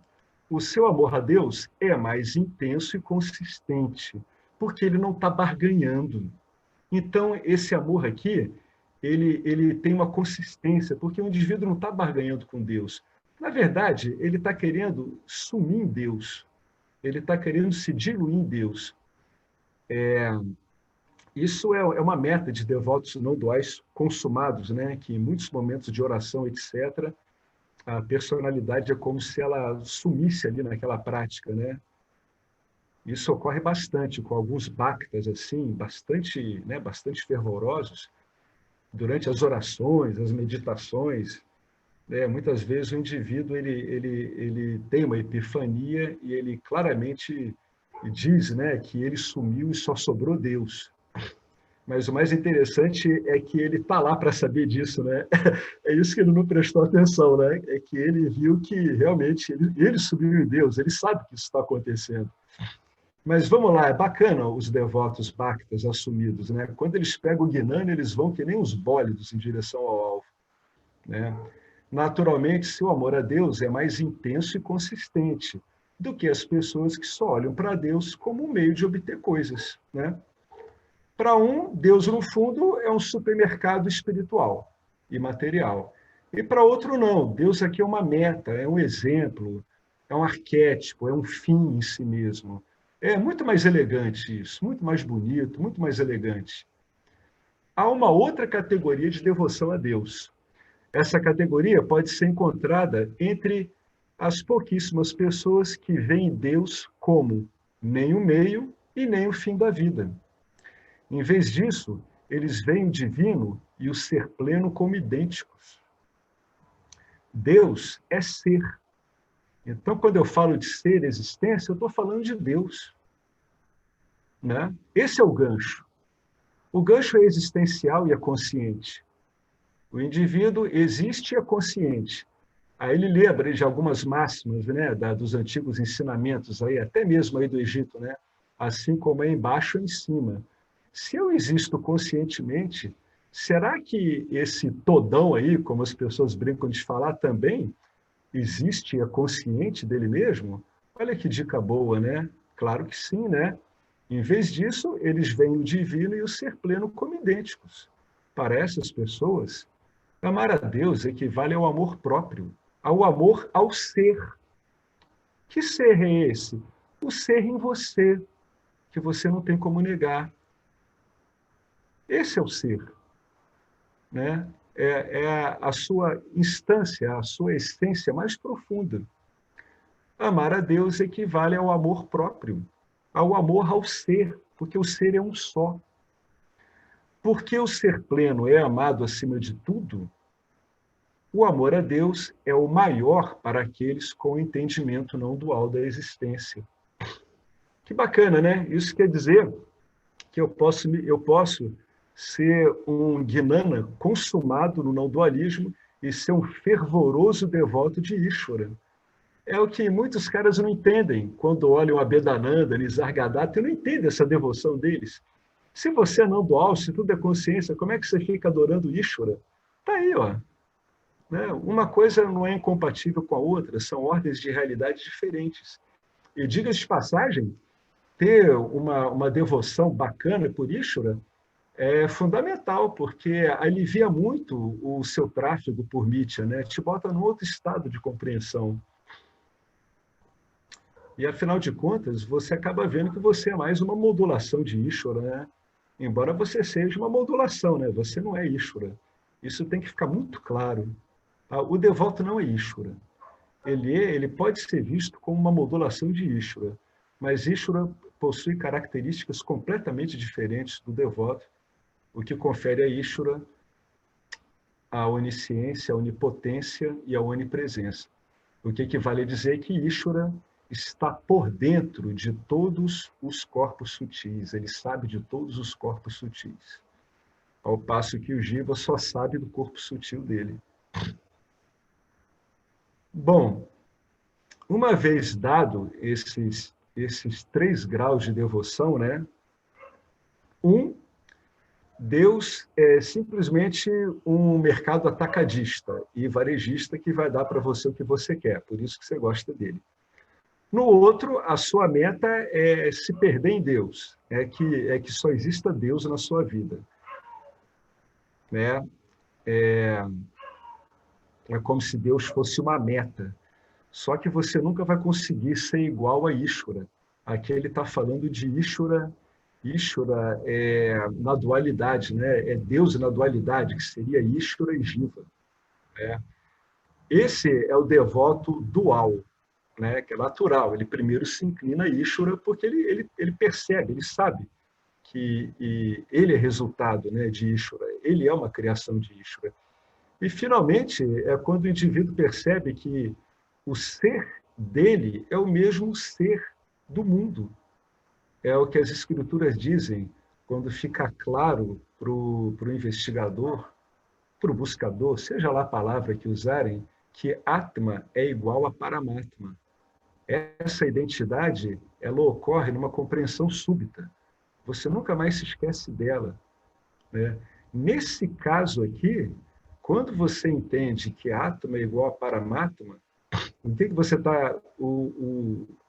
o seu amor a Deus é mais intenso e consistente, porque ele não está barganhando. Então, esse amor aqui, ele tem uma consistência, porque o indivíduo não está barganhando com Deus. Na verdade, ele está querendo sumir em Deus. Ele está querendo se diluir em Deus. Isso é uma meta de devotos não duais consumados, né? Que em muitos momentos de oração, etc., a personalidade é como se ela sumisse ali naquela prática, né? Isso ocorre bastante com alguns bhaktas, assim, bastante fervorosos, durante as orações, as meditações. Muitas vezes o indivíduo ele tem uma epifania e ele claramente diz, né, que ele sumiu e só sobrou Deus. Mas o mais interessante é que ele está lá para saber disso, né? É isso que ele não prestou atenção, né? É que ele viu que realmente ele sumiu em Deus, ele sabe que isso está acontecendo. Mas vamos lá, é bacana os devotos bhaktas assumidos, né? Quando eles pegam o Gnana, eles vão que nem os bólidos em direção ao alvo, né? Naturalmente, seu amor a Deus é mais intenso e consistente do que as pessoas que só olham para Deus como um meio de obter coisas, né? Para um, Deus, no fundo, é um supermercado espiritual e material. E para outro, não. Deus aqui é uma meta, é um exemplo, é um arquétipo, é um fim em si mesmo. É muito mais elegante isso, muito mais bonito, muito mais elegante. Há uma outra categoria de devoção a Deus. Essa categoria pode ser encontrada entre as pouquíssimas pessoas que veem Deus como nem o meio e nem o fim da vida. Em vez disso, eles veem o divino e o ser pleno como idênticos. Deus é ser. Então, quando eu falo de ser, existência, eu estou falando de Deus, né? Esse é o gancho. O gancho é existencial e é consciente. O indivíduo existe e é consciente. Aí ele lembra de algumas máximas, né, dos antigos ensinamentos, aí, até mesmo aí do Egito, né? Assim como é embaixo, é em cima. Se eu existo conscientemente, será que esse todão aí, como as pessoas brincam de falar, também existe e é consciente dele mesmo? Olha que dica boa, né? Claro que sim, né? Em vez disso, eles veem o divino e o ser pleno como idênticos. Para essas pessoas, amar a Deus equivale ao amor próprio, ao amor ao ser. Que ser é esse? O ser em você, que você não tem como negar. Esse é o ser, né? É a sua instância, a sua essência mais profunda. Amar a Deus equivale ao amor próprio, ao amor ao ser, porque o ser é um só. Porque o ser pleno é amado acima de tudo, o amor a Deus é o maior para aqueles com entendimento não dual da existência. Que bacana, né? Isso quer dizer que eu posso ser um Gnana consumado no não dualismo e ser um fervoroso devoto de Ishvara. É o que muitos caras não entendem quando olham a Abhedananda, Nisargadatta, e não entendem essa devoção deles. Se você é não dual, se tudo é consciência, como é que você fica adorando Ishvara? Está aí, ó. Né? Uma coisa não é incompatível com a outra, são ordens de realidade diferentes. E diga-se de passagem, ter uma devoção bacana por Ishvara é fundamental, porque alivia muito o seu tráfego por Mithya, né? Te bota num outro estado de compreensão. E, afinal de contas, você acaba vendo que você é mais uma modulação de Ishvara, né? Embora você seja uma modulação, né? Você não é Ishvara. Isso tem que ficar muito claro. O devoto não é Ishvara. Ele pode ser visto como uma modulação de Ishvara, mas Ishvara possui características completamente diferentes do devoto, o que confere a Ishvara a onisciência, a onipotência e a onipresença. O que equivale a dizer que Ishvara está por dentro de todos os corpos sutis, ele sabe de todos os corpos sutis, ao passo que o Jiva só sabe do corpo sutil dele. Bom, uma vez dado esses 3 graus de devoção, né? Deus é simplesmente um mercado atacadista e varejista que vai dar para você o que você quer, por isso que você gosta dele. No outro, a sua meta é se perder em Deus, é que só exista Deus na sua vida. Né? É como se Deus fosse uma meta. Só que você nunca vai conseguir ser igual a Ishvara. Aqui ele está falando de Ishvara na dualidade, né? É Deus na dualidade, que seria Ishvara e Jiva. Né? Esse é o devoto dual, né? Que é natural. Ele primeiro se inclina a Ishvara porque ele percebe, ele sabe que ele é resultado, né, de Ishvara. Ele é uma criação de Ishvara. E, finalmente, é quando o indivíduo percebe que o ser dele é o mesmo ser do mundo. É o que as escrituras dizem quando fica claro para o investigador, para o buscador, seja lá a palavra que usarem, que Atma é igual a Paramatma. Essa identidade, ela ocorre numa compreensão súbita. Você nunca mais se esquece dela. Né? Nesse caso aqui, quando você entende que Atma é igual a Paramatma, o que você está...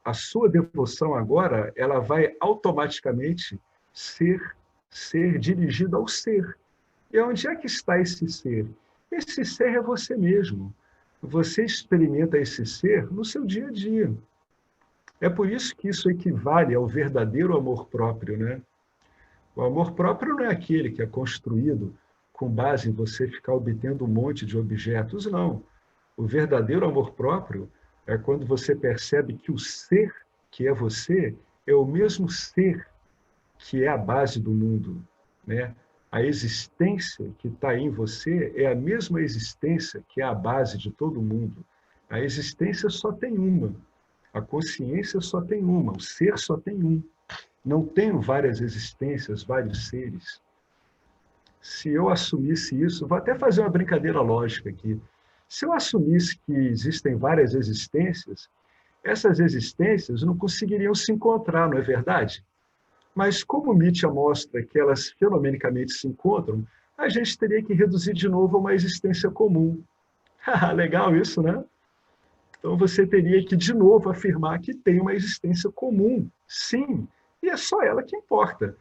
a sua devoção agora, ela vai automaticamente ser dirigida ao ser. E onde é que está esse ser? Esse ser é você mesmo. Você experimenta esse ser no seu dia a dia. É por isso que isso equivale ao verdadeiro amor próprio, né? O amor próprio não é aquele que é construído com base em você ficar obtendo um monte de objetos, não. O verdadeiro amor próprio é quando você percebe que o ser que é você é o mesmo ser que é a base do mundo, né? A existência que está em você é a mesma existência que é a base de todo mundo. A existência só tem uma. A consciência só tem uma. O ser só tem um. Não tenho várias existências, vários seres. Se eu assumisse isso, vou até fazer uma brincadeira lógica aqui. Se eu assumisse que existem várias existências, essas existências não conseguiriam se encontrar, não é verdade? Mas como Mithya mostra que elas fenomenicamente se encontram, a gente teria que reduzir de novo a uma existência comum. Legal isso, né? Então você teria que, de novo, afirmar que tem uma existência comum, sim, e é só ela que importa.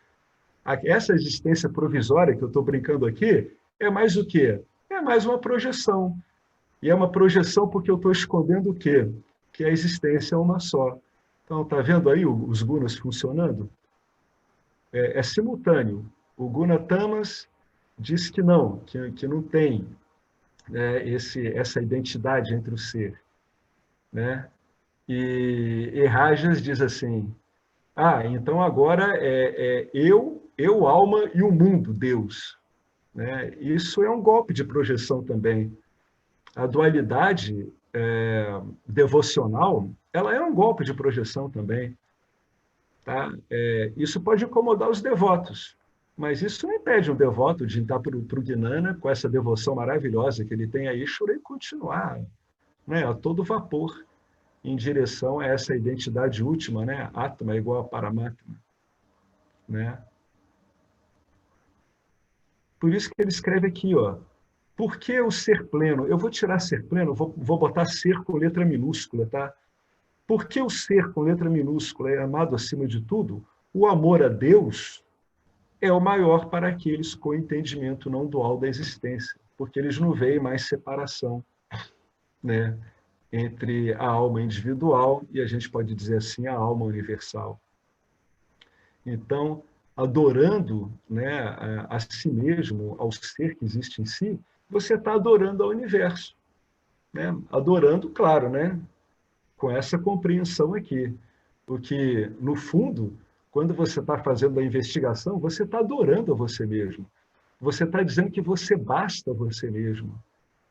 Essa existência provisória que eu estou brincando aqui é mais o quê? É mais uma projeção. E é uma projeção porque eu estou escondendo o quê? Que a existência é uma só. Então, está vendo aí os gunas funcionando? É simultâneo. O Guna Tamas diz que não tem, né, essa identidade entre o ser. Né? E Rajas diz assim, então agora eu, alma e o mundo, Deus. Né? Isso é um golpe de projeção também. A dualidade devocional, ela é um golpe de projeção também. Tá? Isso pode incomodar os devotos, mas isso não impede um devoto de entrar para o Gnana com essa devoção maravilhosa que ele tem a Ishvara e continuar, né, a todo vapor em direção a essa identidade última, né? Atma é igual a Paramatma. Né? Por isso que ele escreve aqui, ó, por que o ser pleno? Eu vou tirar ser pleno, vou botar ser com letra minúscula, tá? Por que o ser com letra minúscula é amado acima de tudo? O amor a Deus é o maior para aqueles com entendimento não dual da existência, porque eles não veem mais separação, né, entre a alma individual e, a gente pode dizer assim, a alma universal. Então, adorando, né, a si mesmo, ao ser que existe em si, você está adorando ao universo. Né? Adorando, claro, né, com essa compreensão aqui. Porque, no fundo, quando você está fazendo a investigação, você está adorando a você mesmo. Você está dizendo que você basta a você mesmo.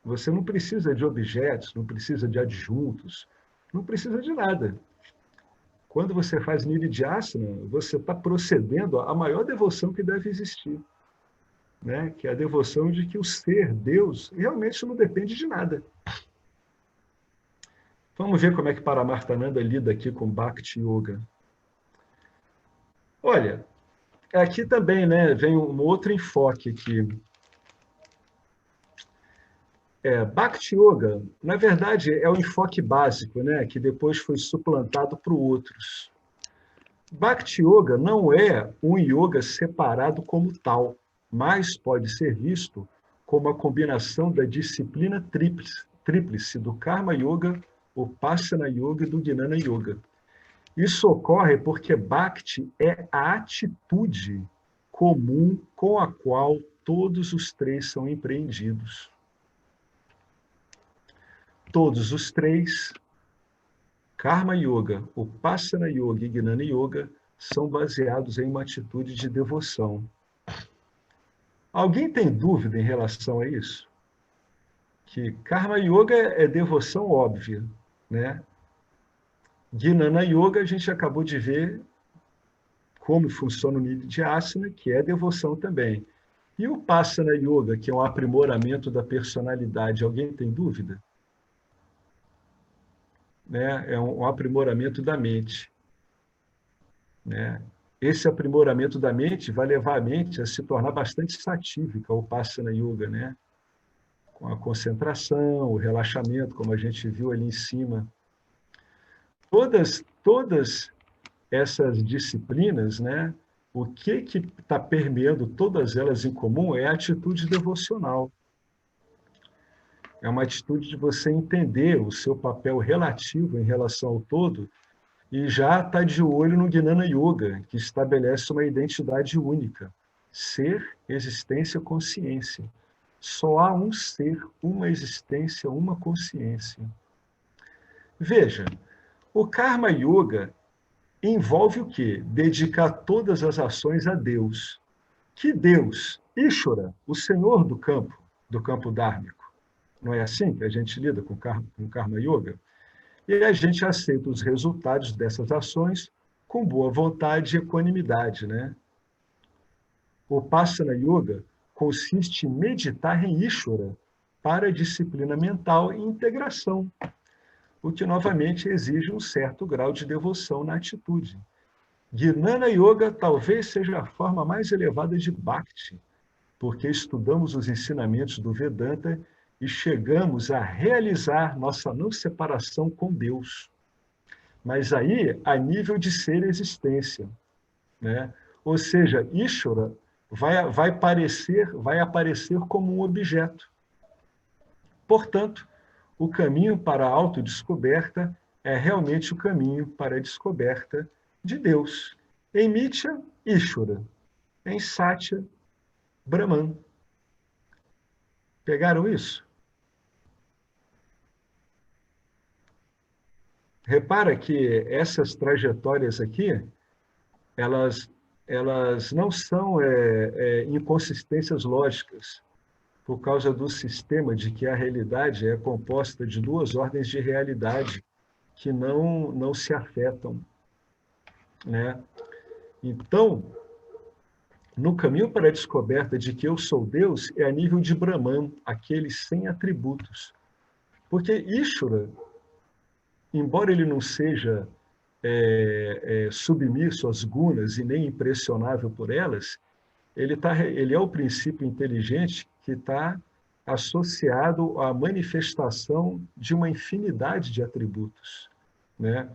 Você não precisa de objetos, não precisa de adjuntos, não precisa de nada. Quando você faz Nididhyasana, você está procedendo à maior devoção que deve existir, né? Que é a devoção de que o ser, Deus, realmente não depende de nada. Vamos ver como é que Paramarthananda lida aqui com Bhakti Yoga. Olha, aqui também, né, vem um outro enfoque aqui. Bhakti Yoga, na verdade, é o enfoque básico, né, que depois foi suplantado por outros. Bhakti Yoga não é um yoga separado como tal, mas pode ser visto como a combinação da disciplina tríplice do Karma Yoga, Upasana Yoga e do Gnana Yoga. Isso ocorre porque Bhakti é a atitude comum com a qual todos os três são empreendidos. Todos os três, Karma Yoga, Upasana Yoga e Gnana Yoga, são baseados em uma atitude de devoção. Alguém tem dúvida em relação a isso? Que Karma Yoga é devoção óbvia, né? Gnana Yoga, a gente acabou de ver como funciona o Nididhyasana, que é devoção também. E o Upasana Yoga, que é um aprimoramento da personalidade, alguém tem dúvida? Né? É um aprimoramento da mente. Né? Esse aprimoramento da mente vai levar a mente a se tornar bastante satívica, o Upasana Yoga, né? Com a concentração, o relaxamento, como a gente viu ali em cima. Todas essas disciplinas, né? O que está permeando todas elas em comum é a atitude devocional. É uma atitude de você entender o seu papel relativo em relação ao todo e já está de olho no Gnana Yoga, que estabelece uma identidade única. Ser, existência, consciência. Só há um ser, uma existência, uma consciência. Veja, o Karma Yoga envolve o quê? Dedicar todas as ações a Deus. Que Deus? Ishvara, o Senhor do campo dármico. Não é assim que a gente lida com Karma Yoga? E a gente aceita os resultados dessas ações com boa vontade e equanimidade, né? O Upasana Yoga consiste em meditar em Ishvara para a disciplina mental e integração, o que novamente exige um certo grau de devoção na atitude. Gnana Yoga talvez seja a forma mais elevada de Bhakti, porque estudamos os ensinamentos do Vedanta e chegamos a realizar nossa não separação com Deus. Mas aí, a nível de ser existência, né? Ou seja, Ishvara vai aparecer como um objeto. Portanto, o caminho para a autodescoberta é realmente o caminho para a descoberta de Deus. Em Mitya, Ishvara. Em Satya, Brahman. Pegaram isso? Repara que essas trajetórias aqui, elas não são inconsistências lógicas, por causa do sistema de que a realidade é composta de duas ordens de realidade que não se afetam, né? Então, no caminho para a descoberta de que eu sou Deus é a nível de Brahman, aquele sem atributos. Porque Ishvara, embora ele não seja submisso às gunas e nem impressionável por elas, ele é o princípio inteligente que está associado à manifestação de uma infinidade de atributos, né?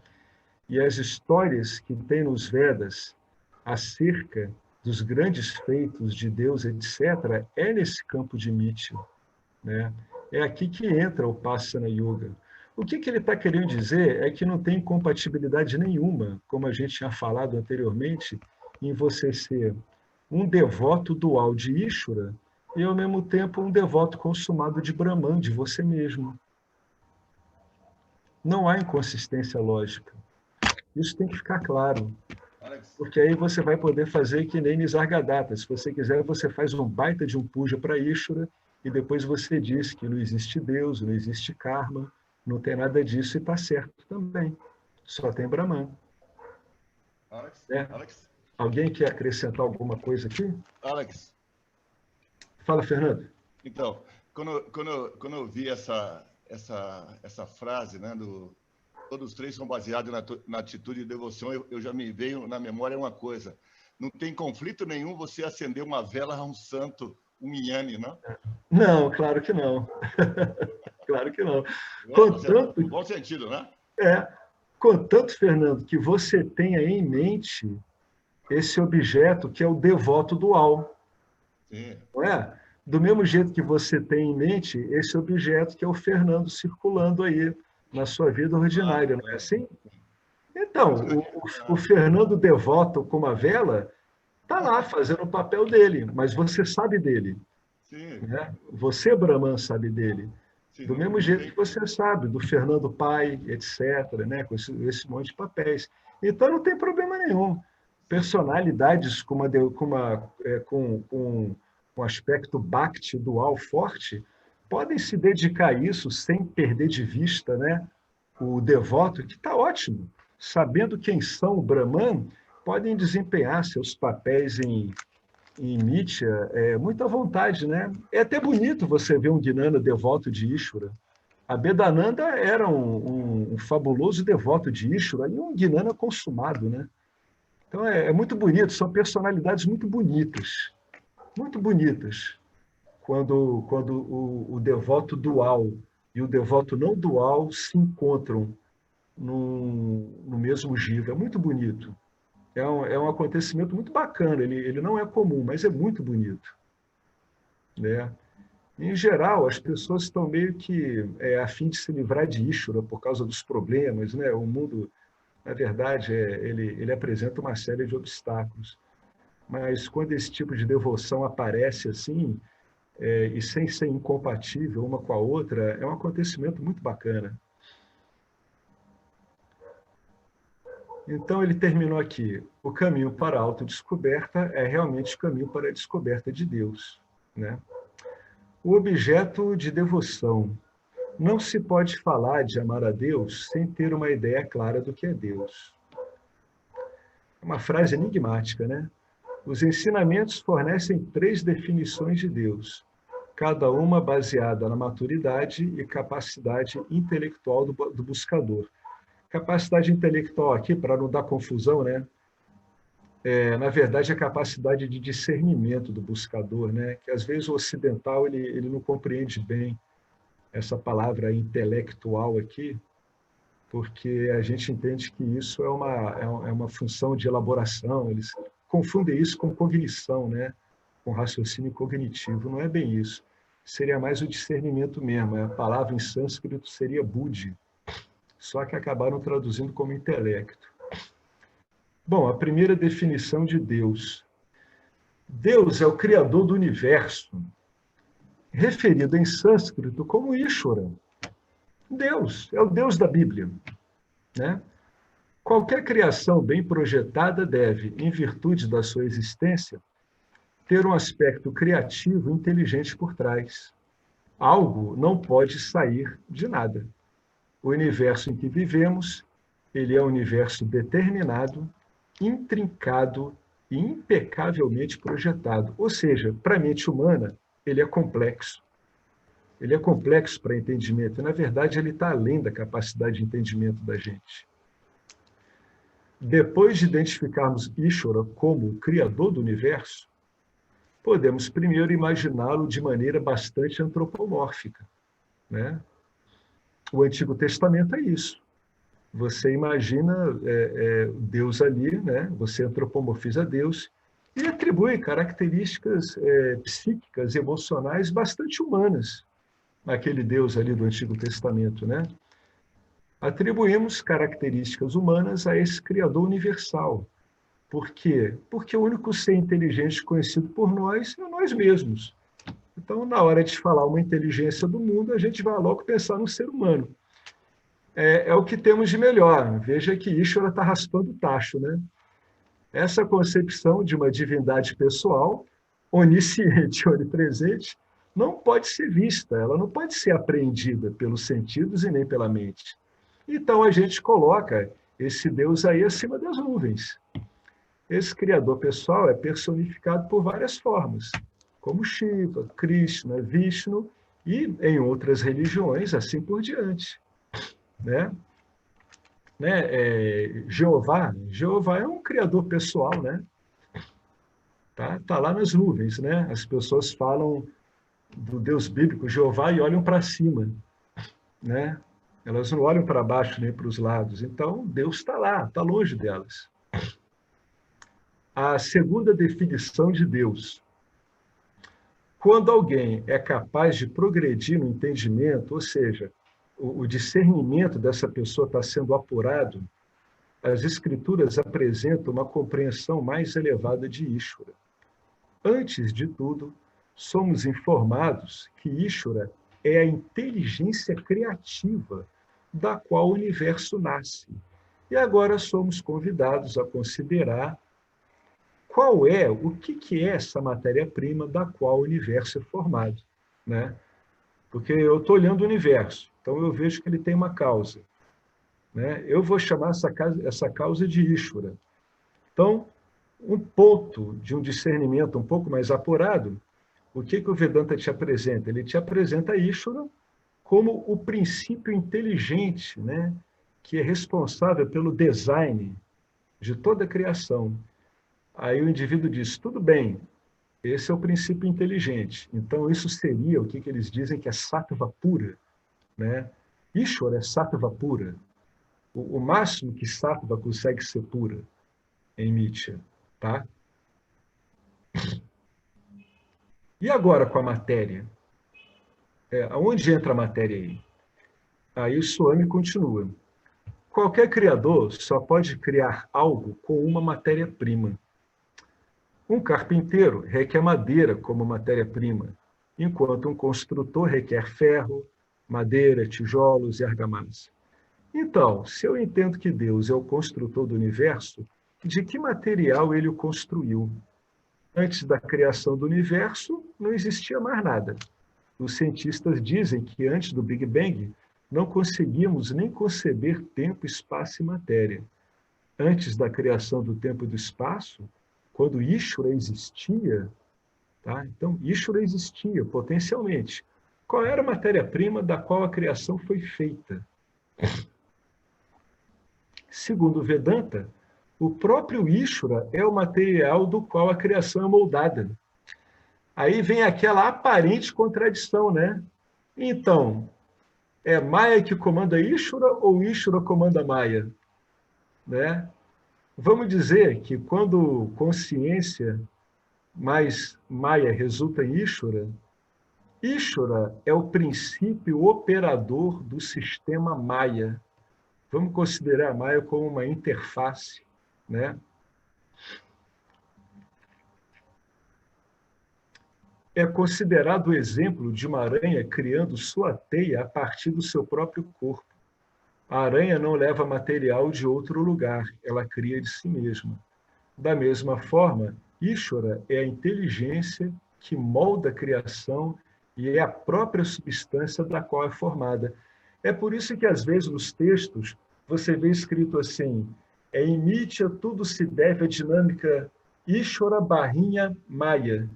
E as histórias que tem nos Vedas acerca dos grandes feitos de Deus, etc., é nesse campo de Mitya, né? É aqui que entra o Upasana Yoga. O que ele está querendo dizer é que não tem compatibilidade nenhuma, como a gente tinha falado anteriormente, em você ser um devoto dual de Ishvara e, ao mesmo tempo, um devoto consumado de Brahman, de você mesmo. Não há inconsistência lógica. Isso tem que ficar claro. Porque aí você vai poder fazer que nem Nisargadatta. Se você quiser, você faz um baita de um puja para Ishvara e depois você diz que não existe Deus, não existe karma, não tem nada disso e está certo também. Só tem Brahman. Alex? Alguém quer acrescentar alguma coisa aqui? Alex. Fala, Fernando. Então, quando eu vi essa frase, né, todos os três são baseados na atitude de devoção, eu já me veio na memória uma coisa. Não tem conflito nenhum você acender uma vela a um santo, um Yane, não? Não, claro que não. Claro que não. No bom sentido, né? Contanto, Fernando, que você tenha em mente esse objeto que é o devoto dual. Sim. Não é? Do mesmo jeito que você tem em mente esse objeto que é o Fernando circulando aí na sua vida ordinária, não é assim? Então, o Fernando devoto com uma vela está lá fazendo o papel dele, mas você sabe dele. Sim. Né? Você, Brahman, sabe dele. Sim, do mesmo jeito que você sabe, do Fernando Pai, etc., né? Com esse monte de papéis. Então, não tem problema nenhum. Personalidades com um aspecto bhakti dual forte podem se dedicar a isso sem perder de vista, né, o devoto, que está ótimo. Sabendo quem são o Brahman, podem desempenhar seus papéis em Mitya, muito à vontade, né? É até bonito você ver um Gnana devoto de Ishvara. A Bedananda era um fabuloso devoto de Ishvara e um Gnana consumado, né? Então é muito bonito, são personalidades muito bonitas, quando o devoto dual e o devoto não dual se encontram no mesmo jiva. É muito bonito. É um acontecimento muito bacana. Ele não é comum, mas é muito bonito, né? Em geral, as pessoas estão meio que a fim de se livrar de Ishvara por causa dos problemas, né? O mundo, na verdade, ele apresenta uma série de obstáculos. Mas quando esse tipo de devoção aparece assim, e sem ser incompatível uma com a outra, é um acontecimento muito bacana. Então, ele terminou aqui. O caminho para a autodescoberta é realmente o caminho para a descoberta de Deus, né? O objeto de devoção. Não se pode falar de amar a Deus sem ter uma ideia clara do que é Deus. É uma frase enigmática, né? Os ensinamentos fornecem 3 definições de Deus, cada uma baseada na maturidade e capacidade intelectual do buscador. Capacidade intelectual aqui, para não dar confusão, né? na verdade, a capacidade de discernimento do buscador, né? Que às vezes o ocidental ele não compreende bem essa palavra intelectual aqui, porque a gente entende que isso é uma função de elaboração, eles confundem isso com cognição, né? Com raciocínio cognitivo, não é bem isso. Seria mais o discernimento mesmo, a palavra em sânscrito seria buddhi, só que acabaram traduzindo como intelecto. Bom, a primeira definição de Deus. Deus é o criador do universo, referido em sânscrito como Ishvara. Deus, é o Deus da Bíblia, né? Qualquer criação bem projetada deve, em virtude da sua existência, ter um aspecto criativo e inteligente por trás. Algo não pode sair de nada. O universo em que vivemos, ele é um universo determinado, intrincado e impecavelmente projetado. Ou seja, para a mente humana, ele é complexo. Ele é complexo para entendimento. E, na verdade, ele está além da capacidade de entendimento da gente. Depois de identificarmos Ishvara como o criador do universo, podemos primeiro imaginá-lo de maneira bastante antropomórfica, né? O Antigo Testamento é isso. Você imagina Deus ali, né? Você antropomorfiza Deus e atribui características psíquicas, emocionais bastante humanas àquele Deus ali do Antigo Testamento, né? Atribuímos características humanas a esse Criador universal. Por quê? Porque o único ser inteligente conhecido por nós é nós mesmos. Então, na hora de falar uma inteligência do mundo, a gente vai logo pensar no ser humano. É o que temos de melhor. Veja que Ishvara está raspando o tacho, né? Essa concepção de uma divindade pessoal, onisciente, onipresente, não pode ser vista, ela não pode ser apreendida pelos sentidos e nem pela mente. Então, a gente coloca esse Deus aí acima das nuvens. Esse Criador pessoal é personificado por várias formas, como Shiva, Krishna, Vishnu e, em outras religiões, assim por diante. Né? Jeová é um criador pessoal, né? Tá lá nas nuvens, né? As pessoas falam do Deus bíblico Jeová e olham para cima, né? Elas não olham para baixo nem para os lados. Então, Deus está lá, está longe delas. A segunda definição de Deus. Quando alguém é capaz de progredir no entendimento, ou seja, o discernimento dessa pessoa está sendo apurado, as Escrituras apresentam uma compreensão mais elevada de Ishvara. Antes de tudo, somos informados que Ishvara é a inteligência criativa da qual o universo nasce. E agora somos convidados a considerar o que é essa matéria-prima da qual o universo é formado, né? Porque eu estou olhando o universo, então eu vejo que ele tem uma causa, né? Eu vou chamar essa causa de Ishvara. Então, um ponto de um discernimento um pouco mais apurado, o que o Vedanta te apresenta? Ele te apresenta Ishvara como o princípio inteligente, né? Que é responsável pelo design de toda a criação. Aí o indivíduo diz, tudo bem, esse é o princípio inteligente. Então, isso seria o que eles dizem que é sattva pura, né? Ishvara é sattva pura. O máximo que sattva consegue ser pura em Mitya, tá? E agora com a matéria? Aonde entra a matéria aí? Aí o Swami continua. Qualquer criador só pode criar algo com uma matéria-prima. Um carpinteiro requer madeira como matéria-prima, enquanto um construtor requer ferro, madeira, tijolos e argamassa. Então, se eu entendo que Deus é o construtor do universo, de que material ele o construiu? Antes da criação do universo, não existia mais nada. Os cientistas dizem que antes do Big Bang, não conseguimos nem conceber tempo, espaço e matéria. Antes da criação do tempo e do espaço, quando Ishvara existia, tá? Então, Ishvara existia potencialmente. Qual era a matéria-prima da qual a criação foi feita? Segundo Vedanta, O próprio Ishvara é o material do qual a criação é moldada. Aí vem aquela aparente contradição, né? Então, é Maya que comanda Ishvara ou Ishvara comanda Maya? Né? Vamos dizer que quando consciência mais Maya resulta em Ishvara, Ishvara é o princípio operador do sistema Maya. Vamos considerar a Maya como uma interface, né? É considerado o exemplo de uma aranha criando sua teia a partir do seu próprio corpo. A aranha não leva material de outro lugar, ela cria de si mesma. Da mesma forma, Ishvara é a inteligência que molda a criação e é a própria substância da qual é formada. É por isso que, às vezes, nos textos, você vê escrito assim, em Nitya tudo se deve à dinâmica Ishvara barrinha Maya.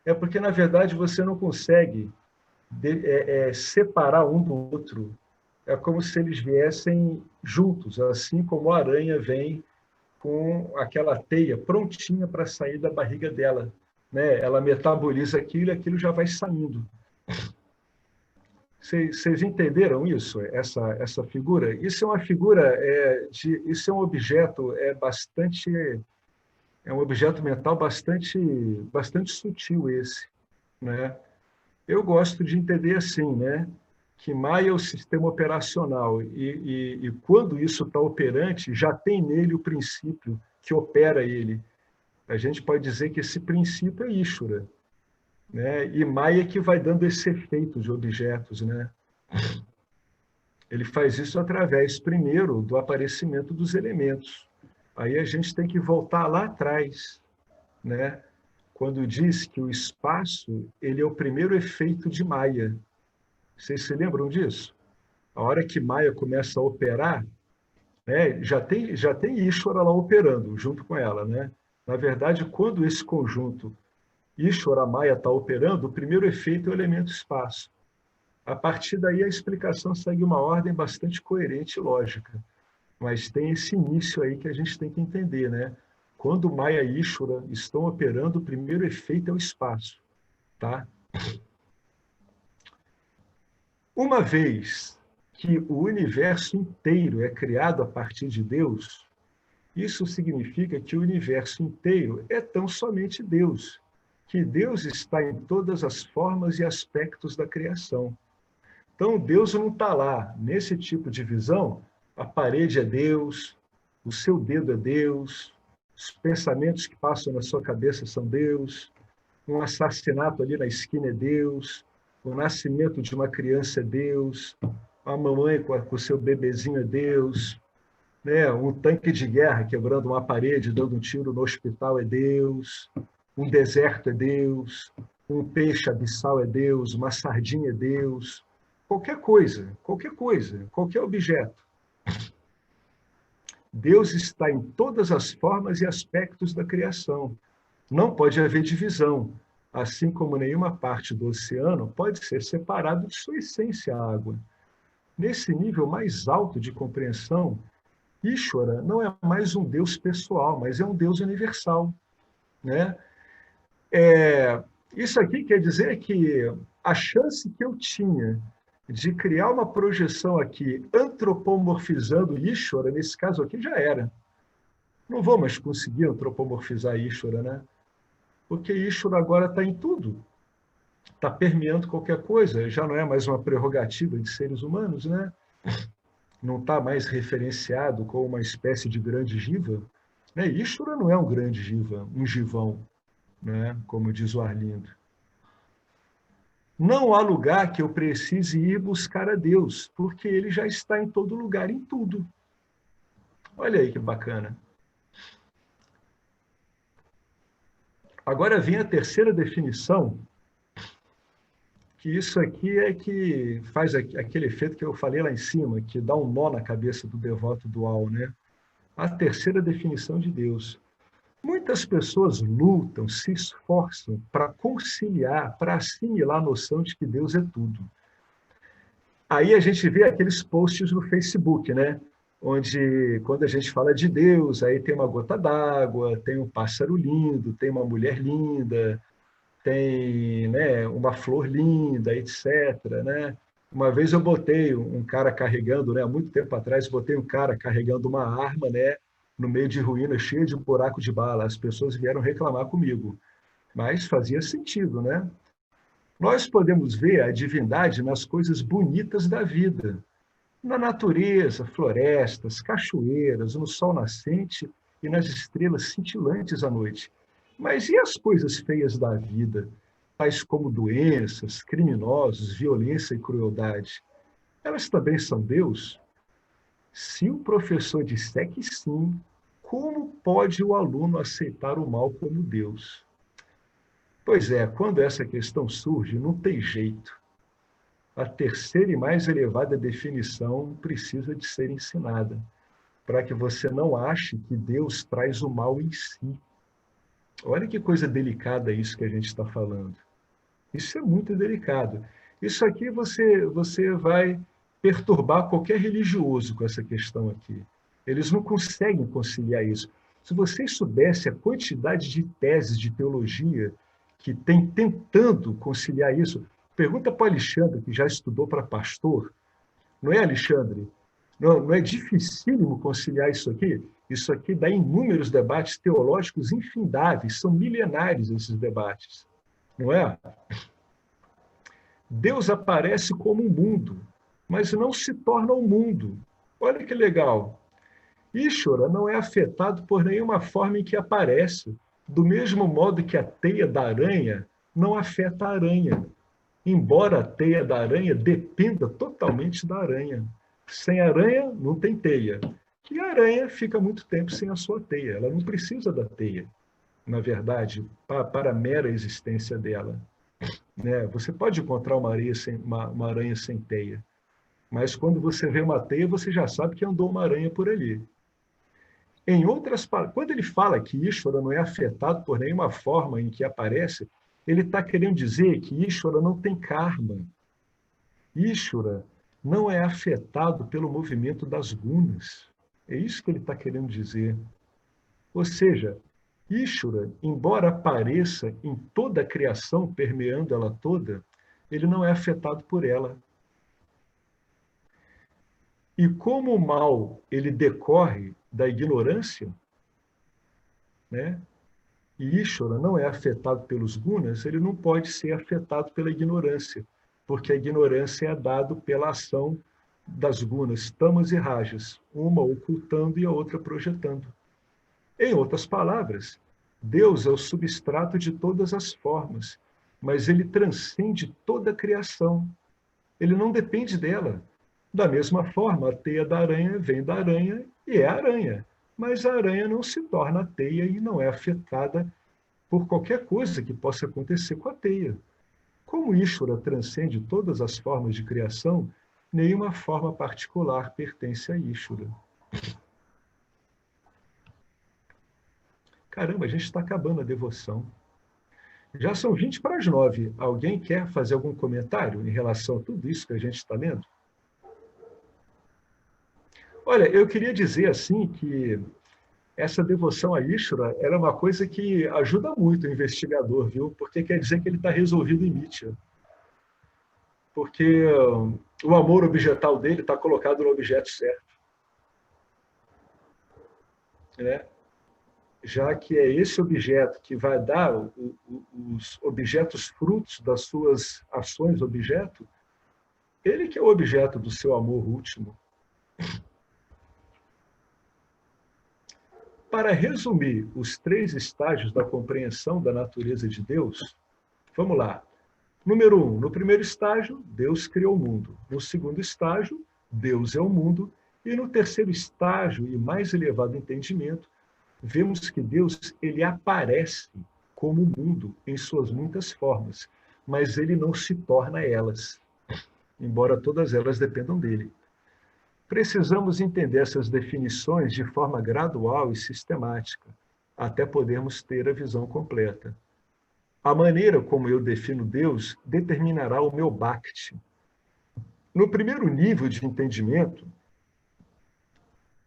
É porque, na verdade, você não consegue separar um do outro. É como se eles viessem juntos, assim como a aranha vem com aquela teia prontinha para sair da barriga dela. Né? Ela metaboliza aquilo e aquilo já vai saindo. Vocês entenderam isso, essa figura? Isso é uma figura, isso é um objeto é um objeto mental bastante sutil esse, né? Eu gosto de entender assim, né? Que Maya é o sistema operacional e quando isso está operante, já tem nele o princípio que opera ele. A gente pode dizer que esse princípio é Ishvara, né? E Maya que vai dando esse efeito de objetos, né? Ele faz isso através, primeiro, do aparecimento dos elementos. Aí a gente tem que voltar lá atrás, né? Quando diz que o espaço ele é o primeiro efeito de Maya. Vocês se lembram disso? A hora que Maya começa a operar, né, já tem Ishvara lá operando junto com ela, né? Na verdade, quando esse conjunto Ishvara Maya está operando, o primeiro efeito é o elemento espaço. A partir daí, a explicação segue uma ordem bastante coerente e lógica. Mas tem esse início aí que a gente tem que entender, né? Quando Maya e Ishvara estão operando, o primeiro efeito é o espaço, tá? Uma vez que o universo inteiro é criado a partir de Deus, isso significa que o universo inteiro é tão somente Deus, que Deus está em todas as formas e aspectos da criação. Então, Deus não está lá, nesse tipo de visão, a parede é Deus, o seu dedo é Deus, os pensamentos que passam na sua cabeça são Deus, um assassinato ali na esquina é Deus, o nascimento de uma criança é Deus, a mamãe com o seu bebezinho é Deus, né? Um tanque de guerra quebrando uma parede, dando um tiro no hospital é Deus, um deserto é Deus, um peixe abissal é Deus, uma sardinha é Deus, qualquer coisa, qualquer objeto. Deus está em todas as formas e aspectos da criação. Não pode haver divisão, assim como nenhuma parte do oceano pode ser separada de sua essência, a água. Nesse nível mais alto de compreensão, Ishvara não é mais um Deus pessoal, mas é um Deus universal, né? Isso aqui quer dizer que a chance que eu tinha de criar uma projeção aqui antropomorfizando Ishvara, nesse caso aqui, já era. Não vou mais conseguir antropomorfizar Ishvara, né? Porque Ishvara agora está em tudo. Está permeando qualquer coisa, já não é mais uma prerrogativa de seres humanos, né? Não está mais referenciado como uma espécie de grande jiva. Né? Ishvara não é um grande jiva, um jivão, né? Como diz o Arlindo. Não há lugar que eu precise ir buscar a Deus, porque ele já está em todo lugar, em tudo. Olha aí que bacana. Agora vem a terceira definição, que isso aqui é que faz aquele efeito que eu falei lá em cima, que dá um nó na cabeça do devoto dual, né? A terceira definição de Deus. Muitas pessoas lutam, se esforçam para conciliar, para assimilar a noção de que Deus é tudo. Aí a gente vê aqueles posts no Facebook, né? onde, quando a gente fala de Deus, aí tem uma gota d'água, tem um pássaro lindo, tem uma mulher linda, tem, né, uma flor linda, etc., né? Uma vez eu botei um cara carregando, né, há muito tempo atrás, botei um cara carregando uma arma, né, no meio de ruínas, cheia de buraco de bala. As pessoas vieram reclamar comigo, mas fazia sentido, né? Nós podemos ver a divindade nas coisas bonitas da vida, na natureza, florestas, cachoeiras, no sol nascente e nas estrelas cintilantes à noite. Mas e as coisas feias da vida, tais como doenças, criminosos, violência e crueldade? Elas também são Deus? Se o professor disser que sim, como pode o aluno aceitar o mal como Deus? Pois é, quando essa questão surge, não tem jeito. A terceira e mais elevada definição precisa de ser ensinada, para que você não ache que Deus traz o mal em si. Olha que coisa delicada isso que a gente está falando. Isso é muito delicado. Isso aqui você vai perturbar qualquer religioso com essa questão aqui. Eles não conseguem conciliar isso. Se vocês soubessem a quantidade de teses de teologia que tem tentando conciliar isso, pergunta para o Alexandre, que já estudou para pastor. Não é, Alexandre? Não é dificílimo conciliar isso aqui? Isso aqui dá inúmeros debates teológicos infindáveis, são milenares esses debates, não é? Deus aparece como um mundo, mas não se torna um mundo. Olha que legal. Ishvara não é afetado por nenhuma forma em que aparece, do mesmo modo que a teia da aranha não afeta a aranha, embora a teia da aranha dependa totalmente da aranha. Sem aranha, não tem teia. E a aranha fica muito tempo sem a sua teia. Ela não precisa da teia, na verdade, para a mera existência dela. Né? Você pode encontrar uma aranha sem teia, mas quando você vê uma teia, você já sabe que andou uma aranha por ali. Em outras palavras, quando ele fala que Ishvara não é afetado por nenhuma forma em que aparece, ele está querendo dizer que Ishvara não tem karma. Ishvara não é afetado pelo movimento das gunas. É isso que ele está querendo dizer. Ou seja, Ishvara, embora apareça em toda a criação, permeando ela toda, ele não é afetado por ela. E como o mal ele decorre da ignorância, né? E Ishvara não é afetado pelos gunas, ele não pode ser afetado pela ignorância, porque a ignorância é dada pela ação das gunas, tamas e rajas, uma ocultando e a outra projetando. Em outras palavras, Deus é o substrato de todas as formas, mas ele transcende toda a criação. Ele não depende dela. Da mesma forma, a teia da aranha vem da aranha e é aranha, mas a aranha não se torna teia e não é afetada por qualquer coisa que possa acontecer com a teia. Como Ishvara transcende todas as formas de criação, nenhuma forma particular pertence a Ishvara. Caramba, a gente está acabando a devoção. Já são 20 para as 9. Alguém quer fazer algum comentário em relação a tudo isso que a gente está lendo? Olha, eu queria dizer assim que essa devoção a Ishvara era uma coisa que ajuda muito o investigador, viu? Porque quer dizer que ele está resolvido em Mitya. Porque o amor objetal dele está colocado no objeto certo. Né? Já que é esse objeto que vai dar os objetos frutos das suas ações objeto, ele que é o objeto do seu amor último. Para resumir os 3 estágios da compreensão da natureza de Deus, vamos lá. Número 1, no primeiro estágio, Deus criou o mundo. No segundo estágio, Deus é o mundo. E no terceiro estágio e mais elevado entendimento, vemos que Deus ele aparece como o mundo em suas muitas formas, mas ele não se torna elas, embora todas elas dependam dele. Precisamos entender essas definições de forma gradual e sistemática, até podermos ter a visão completa. A maneira como eu defino Deus determinará o meu bhakti. No primeiro nível de entendimento,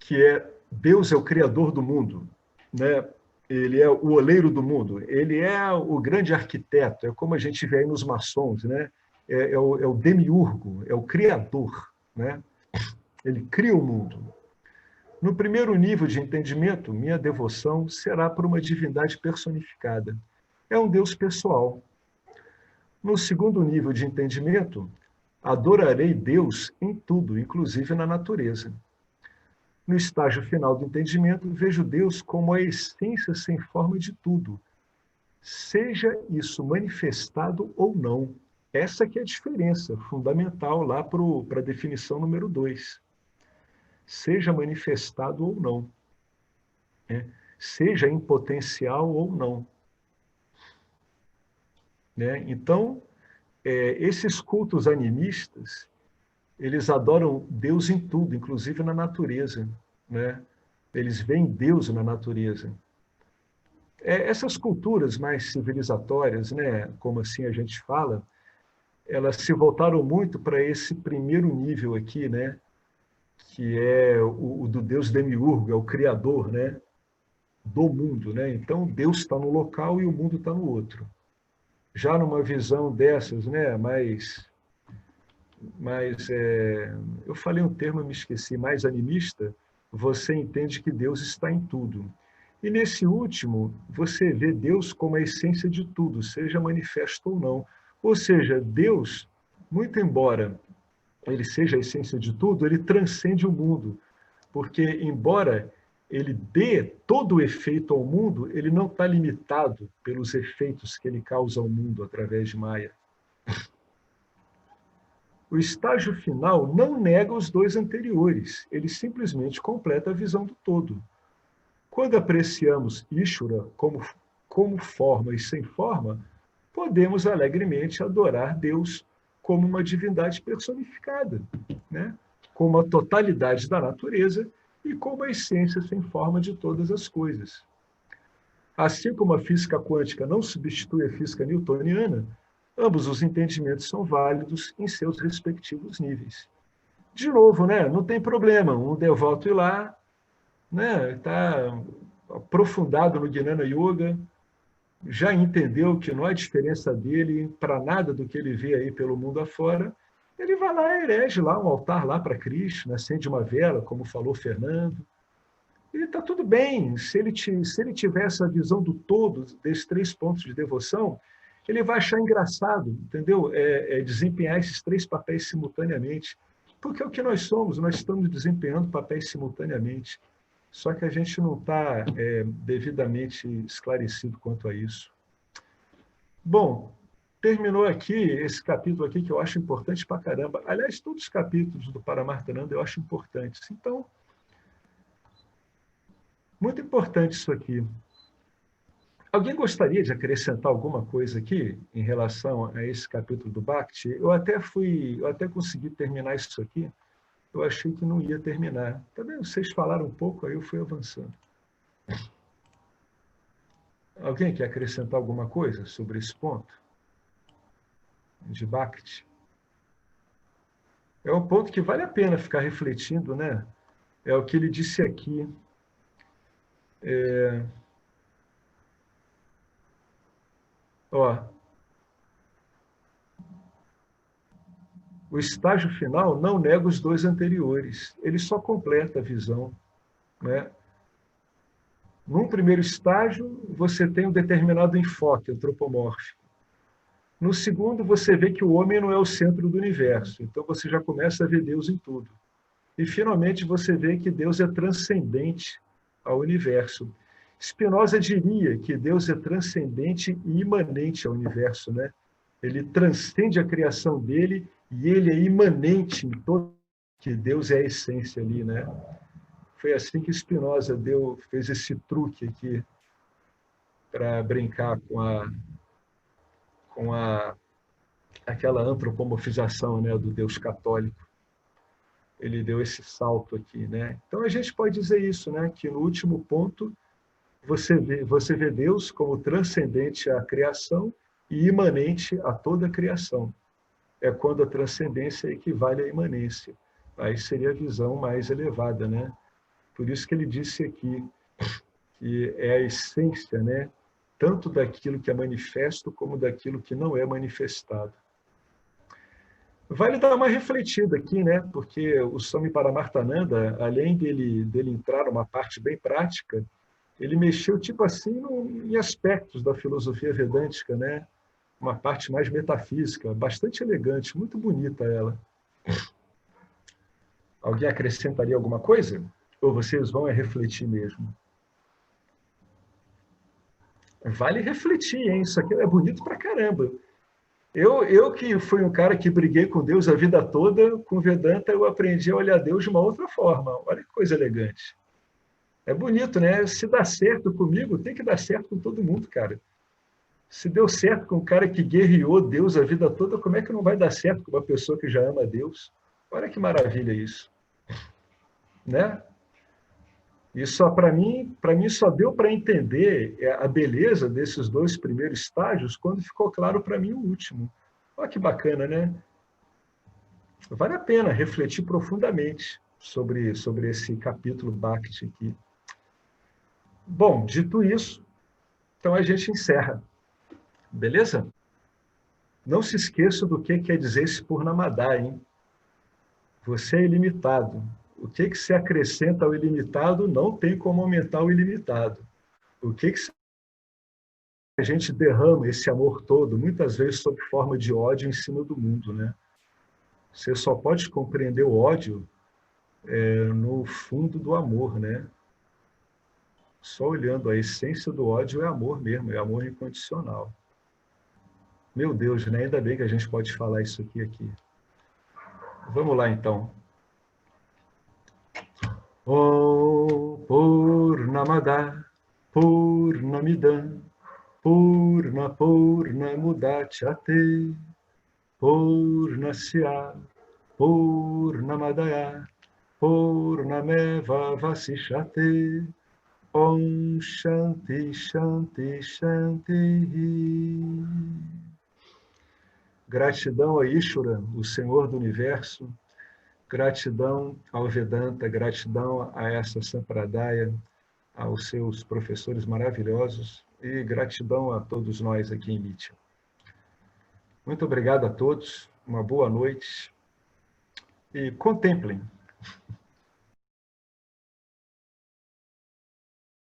que é Deus é o criador do mundo, né? Ele é o oleiro do mundo, ele é o grande arquiteto, é como a gente vê aí nos maçons, né? É o demiurgo, é o criador, né? Ele cria o mundo. No primeiro nível de entendimento, minha devoção será por uma divindade personificada. É um Deus pessoal. No segundo nível de entendimento, adorarei Deus em tudo, inclusive na natureza. No estágio final do entendimento, vejo Deus como a essência sem forma de tudo, seja isso manifestado ou não. Essa que é a diferença fundamental lá para a definição número 2. Seja manifestado ou não. Né? Seja em potencial ou não. Né? Então, esses cultos animistas, eles adoram Deus em tudo, inclusive na natureza. Né? Eles veem Deus na natureza. Essas culturas mais civilizatórias, né, como assim a gente fala, elas se voltaram muito para esse primeiro nível aqui, né, que é o do Deus demiurgo, é o criador, né, do mundo. Né? Então, Deus está no local e o mundo está no outro. Já numa visão dessas, né, eu falei um termo, me esqueci, mais animista, você entende que Deus está em tudo. E nesse último, você vê Deus como a essência de tudo, seja manifesto ou não. Ou seja, Deus, muito embora ele seja a essência de tudo, ele transcende o mundo. Porque, embora ele dê todo o efeito ao mundo, ele não está limitado pelos efeitos que ele causa ao mundo através de Maya. O estágio final não nega os dois anteriores, ele simplesmente completa a visão do todo. Quando apreciamos Ishvara como forma e sem forma, podemos alegremente adorar Deus como uma divindade personificada, né? Como a totalidade da natureza e como a essência sem forma de todas as coisas. Assim como a física quântica não substitui a física newtoniana, ambos os entendimentos são válidos em seus respectivos níveis. De novo, né? Não tem problema, um devoto ir lá, né? Está aprofundado no Jnana Yoga, já entendeu que não há diferença dele para nada do que ele vê aí pelo mundo afora, ele vai lá e erege lá um altar lá para Krishna, acende uma vela, como falou Fernando, e está tudo bem. Se ele tiver essa visão do todo, desses 3 pontos de devoção, ele vai achar engraçado, entendeu? Desempenhar esses 3 papéis simultaneamente, porque é o que nós somos, nós estamos desempenhando papéis simultaneamente, só que a gente não está devidamente esclarecido quanto a isso. Bom, terminou aqui esse capítulo aqui que eu acho importante pra caramba. Aliás, todos os capítulos do Paramartananda eu acho importantes. Então, muito importante isso aqui. Alguém gostaria de acrescentar alguma coisa aqui em relação a esse capítulo do Bhakti? Eu até consegui terminar isso aqui. Eu achei que não ia terminar. Tá bem? Vocês falaram um pouco, aí eu fui avançando. Alguém quer acrescentar alguma coisa sobre esse ponto? De Bhakti? É um ponto que vale a pena ficar refletindo, né? É o que ele disse aqui. O estágio final não nega os 2 anteriores, ele só completa a visão. Né? Num primeiro estágio, você tem um determinado enfoque antropomórfico. No segundo, você vê que o homem não é o centro do universo, então você já começa a ver Deus em tudo. E, finalmente, você vê que Deus é transcendente ao universo. Spinoza diria que Deus é transcendente e imanente ao universo, né? Ele transcende a criação dele e ele é imanente em todo, que Deus é a essência ali, né? Foi assim que Spinoza fez esse truque aqui para brincar com aquela antropomorfização, né, do Deus católico. Ele deu esse salto aqui, né? Então a gente pode dizer isso, né? Que no último ponto você vê Deus como transcendente à criação e imanente a toda a criação. É quando a transcendência equivale à imanência. Aí seria a visão mais elevada, né? Por isso que ele disse aqui que é a essência, né? Tanto daquilo que é manifesto como daquilo que não é manifestado. Vale dar uma refletida aqui, né? Porque o Swami Paramartananda, além dele entrar numa parte bem prática, ele mexeu tipo assim em aspectos da filosofia vedântica, né? Uma parte mais metafísica, bastante elegante, muito bonita ela. Alguém acrescentaria alguma coisa? Ou vocês vão refletir mesmo? Vale refletir, hein? Isso aqui é bonito pra caramba. Eu que fui um cara que briguei com Deus a vida toda, com Vedanta eu aprendi a olhar Deus de uma outra forma. Olha que coisa elegante. É bonito, né? Se dá certo comigo, tem que dar certo com todo mundo, cara. Se deu certo com um cara que guerreou Deus a vida toda, como é que não vai dar certo com uma pessoa que já ama Deus? Olha que maravilha isso. Né? E só para mim só deu para entender a beleza desses dois primeiros estágios quando ficou claro para mim o último. Olha que bacana, né? Vale a pena refletir profundamente sobre esse capítulo Bhakti aqui. Bom, dito isso, então a gente encerra. Beleza? Não se esqueça do que quer dizer esse Purnamada, hein? Você é ilimitado. O que se acrescenta ao ilimitado não tem como aumentar o ilimitado. O que a gente derrama esse amor todo, muitas vezes sob forma de ódio em cima do mundo, né? Você só pode compreender o ódio no fundo do amor, né? Só olhando a essência do ódio é amor mesmo, é amor incondicional. Meu Deus, né? Ainda bem que a gente pode falar isso aqui. Vamos lá, então. Om Purnamada Purnamidam Purnamudachyate Purnasya Purnamadaya Purnameva Vasishyate Om Shanti Shanti Shanti. Gratidão a Ishvara, o Senhor do Universo. Gratidão ao Vedanta, gratidão a essa Sampradaya, aos seus professores maravilhosos e gratidão a todos nós aqui em Mitya. Muito obrigado a todos, uma boa noite e contemplem.